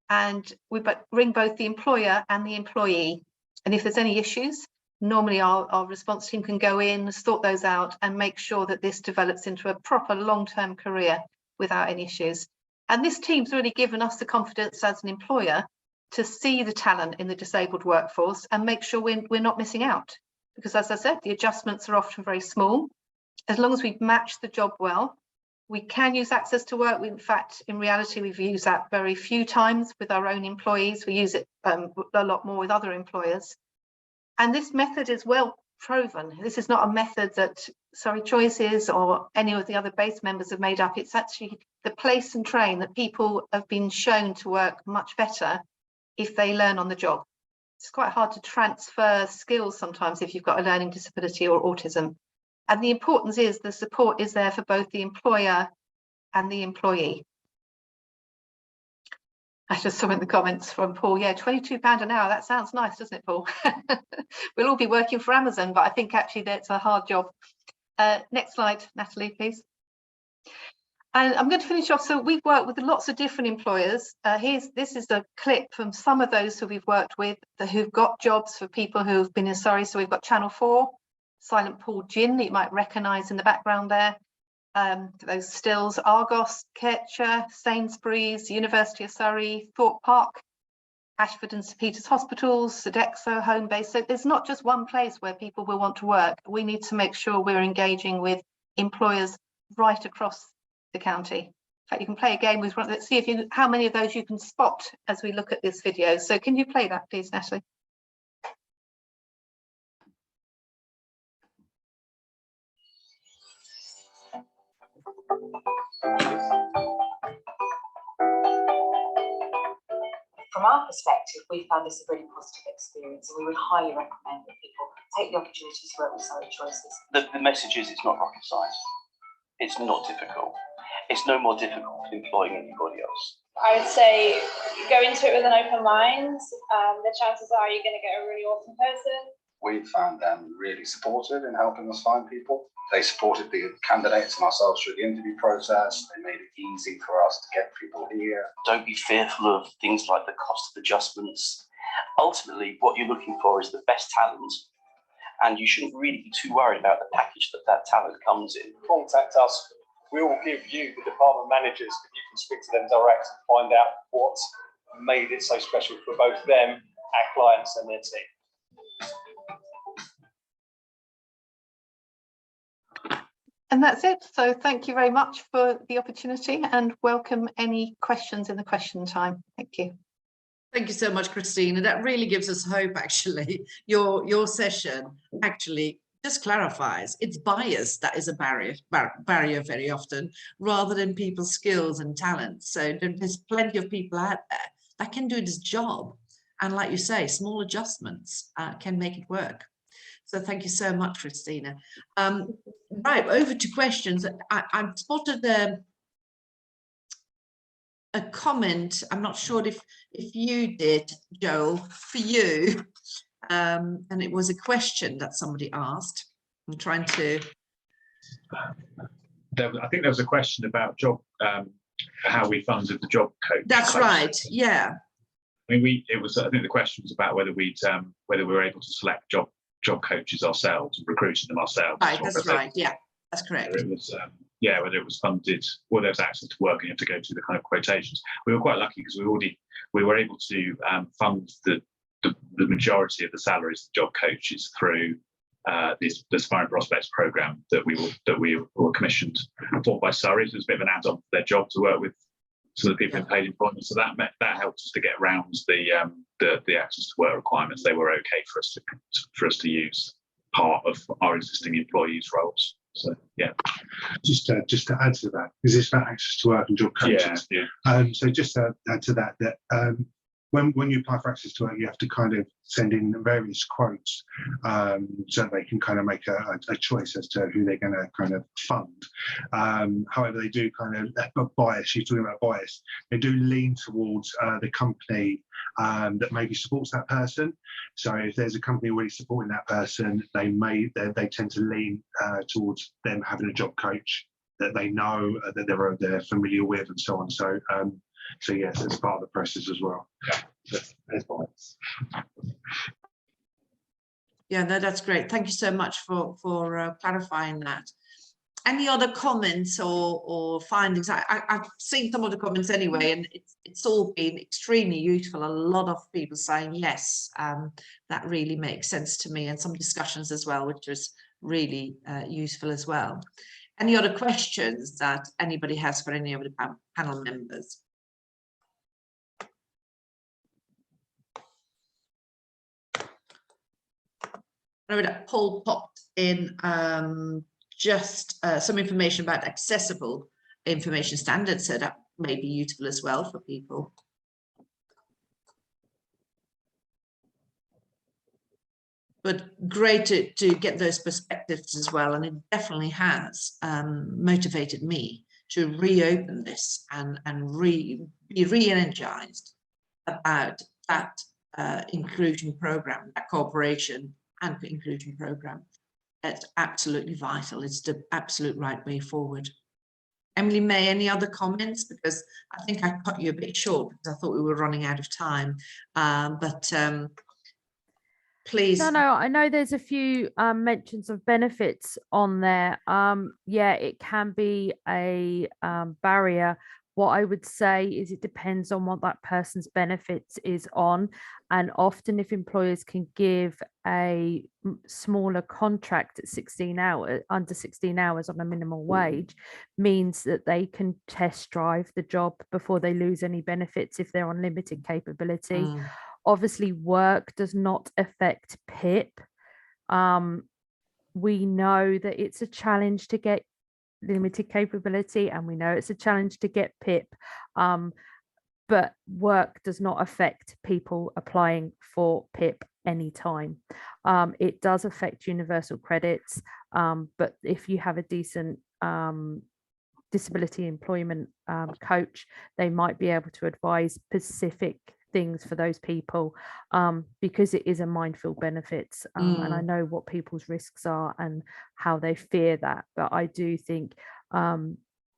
And we ring both the employer and the employee. And if there's any issues, normally our response team can go in, sort those out, and make sure that this develops into a proper long-term career without any issues. And this team's really given us the confidence as an employer to see the talent in the disabled workforce and make sure we're not missing out. Because as I said, the adjustments are often very small. As long as we've matched the job well, we can use access to work. In fact, in reality, we've used that very few times with our own employees. We use it a lot more with other employers. And this method is well proven. This is not a method that Surrey Choices or any of the other base members have made up. It's actually the place and train that people have been shown to work much better if they learn on the job. It's quite hard to transfer skills sometimes if you've got a learning disability or autism. And the importance is the support is there for both the employer and the employee. I just saw in the comments from Paul, yeah, £22 an hour, that sounds nice, doesn't it, Paul? We'll all be working for Amazon, but I think actually that's a hard job. Next slide, Natalie, please. And I'm going to finish off. So we've worked with lots of different employers. This is a clip from some of those who we've worked with, who've got jobs for people who've been in Surrey. So we've got Channel 4, Silent Pool Gin, that you might recognise in the background there. Those stills, Argos, Ketcher, Sainsbury's, University of Surrey, Thorpe Park, Ashford and St Peter's Hospitals, Sodexo, Homebase. So there's not just one place where people will want to work. We need to make sure we're engaging with employers right across the county. In fact, you can play a game with, let's see if how many of those you can spot as we look at this video. So can you play that, please, Natalie? From our perspective, we found this a really positive experience, and we would highly recommend that people take the opportunity to work with Surrey Choices. The message is it's not rocket science. It's not difficult. It's no more difficult than employing anybody else. I would say go into it with an open mind. The chances are you're going to get a really awesome person. We found them really supportive in helping us find people. They supported the candidates and ourselves through the interview process. They made it easy for us to get people here. Don't be fearful of things like the cost of adjustments. Ultimately, what you're looking for is the best talent, and you shouldn't really be too worried about the package that talent comes in. Contact us. We will give you the department managers, but you can speak to them direct and find out what made it so special for both them, our clients, and their team. And that's it. So thank you very much for the opportunity, and welcome any questions in the question time. Thank you. Thank you so much, Christina. That really gives us hope, actually. Your session actually just clarifies it's bias that is a barrier very often, rather than people's skills and talents. So there's plenty of people out there that can do this job. And like you say, small adjustments can make it work. So thank you so much, Christina. Right, over to questions. I spotted a comment. I'm not sure if you did, Joel, for you. And it was a question that somebody asked. I'm trying to I think there was a question about job, how we funded the job coach. That's right. Yeah. I mean, I think the question was about whether we were able to select job coaches ourselves and recruiting them ourselves. Right. That's right. Yeah, that's correct. Whether it was, whether it was funded, or there was access to work and you have to go through the kind of quotations. We were quite lucky because we were able to fund the majority of the salaries of job coaches through the Aspiring Prospects program that we were commissioned for by Surrey. So it was a bit of an add-on for their job to work with some of the people in paid employment. So that helped us to get around the access to work requirements. They were okay for us to use part of our existing employees' roles. So yeah, just to add to that, because it's about access to work and job coaches. Yeah. So just to add to that, when you apply for access to work, you have to kind of send in various quotes so they can kind of make a choice as to who they're going to kind of fund. However, they do kind of bias. You're talking about bias. They do lean towards the company that maybe supports that person. So if there's a company already supporting that person, they tend to lean towards them having a job coach that they know that they're familiar with and so on. So yes, it's part of the process as well. There's bias. Yeah, no, that's great. Thank you so much for clarifying that. Any other comments or findings? I've seen some of the comments anyway, and it's all been extremely useful. A lot of people saying yes, that really makes sense to me, and some discussions as well, which was really useful as well. Any other questions that anybody has for any of the panel members? I know that Paul popped in just some information about accessible information standards, so that may be useful as well for people. But great to get those perspectives as well, and it definitely has motivated me to reopen this and be re-energized about that inclusion program, that cooperation and inclusion program. That's absolutely vital. It's the absolute right way forward. Emily May, any other comments? Because I think I cut you a bit short because I thought we were running out of time. Please. No, I know there's a few mentions of benefits on there. Yeah, it can be a barrier. What I would say is it depends on what that person's benefits is on. And often if employers can give a smaller contract at 16 hours, under 16 hours on a minimum wage, means that they can test drive the job before they lose any benefits if they're on limited capability. Obviously, work does not affect PIP. We know that it's a challenge to get limited capability, and we know it's a challenge to get PIP, but work does not affect people applying for PIP anytime. It does affect universal credits, but if you have a decent disability employment coach, they might be able to advise specific things for those people, because it is a minefield benefits, and I know what people's risks are and how they fear that, but I do think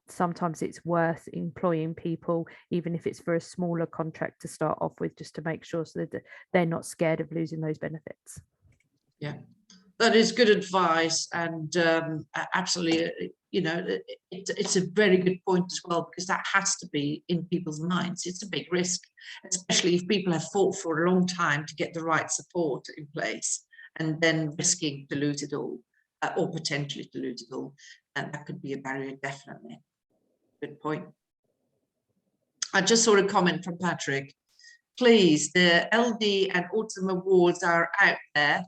sometimes it's worth employing people, even if it's for a smaller contract to start off with, just to make sure so that they're not scared of losing those benefits. Yeah, that is good advice, and absolutely, you know, it's a very good point as well, because that has to be in people's minds. It's a big risk, especially if people have fought for a long time to get the right support in place, and then risking to lose it all, or potentially to lose it all, and that could be a barrier, definitely. Good point. I just saw a comment from Patrick. Please, the LD and Autism Awards are out there.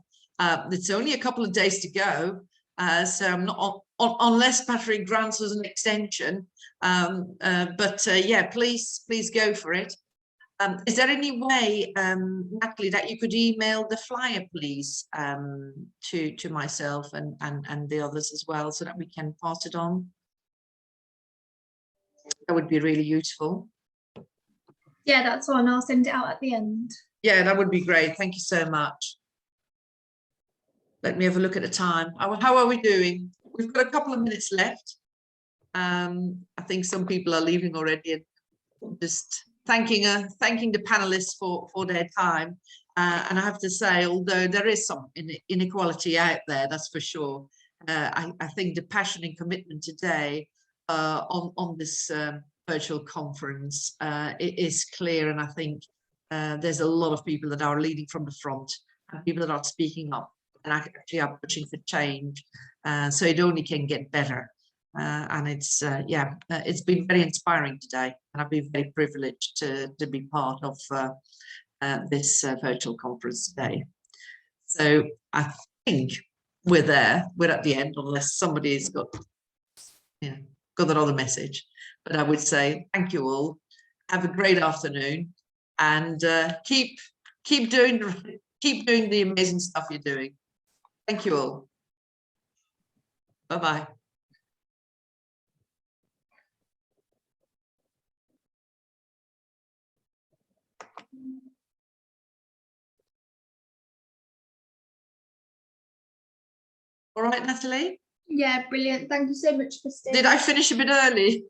It's only a couple of days to go, so I'm not unless Patrick grants us an extension. Yeah, please go for it. Is there any way, Natalie, that you could email the flyer, please, to myself and the others as well, so that we can pass it on? That would be really useful. Yeah, that's one. I'll send it out at the end. Yeah, that would be great. Thank you so much. Let me have a look at the time. How are we doing? we've got a couple of minutes left. I think some people are leaving already, and just thanking the panelists for their time. And I have to say, although there is some inequality out there, that's for sure, I think the passion and commitment today on this virtual conference it is clear, and I think there's a lot of people that are leading from the front and people that are speaking up and actually are pushing for change. So it only can get better. And it's it's been very inspiring today, and I've been very privileged to be part of this virtual conference today. So I think we're at the end, unless somebody's got another message. But I would say thank you all. Have a great afternoon, and keep doing the amazing stuff you're doing. Thank you all. Bye-bye. All right, Natalie? Yeah, brilliant. Thank you so much, Christine. Did I finish a bit early?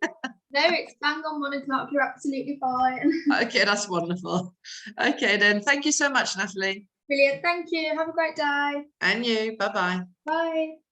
No, it's bang on 1 o'clock. You're absolutely fine. Okay, that's wonderful. Okay, then. Thank you so much, Natalie. Brilliant. Thank you. Have a great day. And you. Bye-bye. Bye.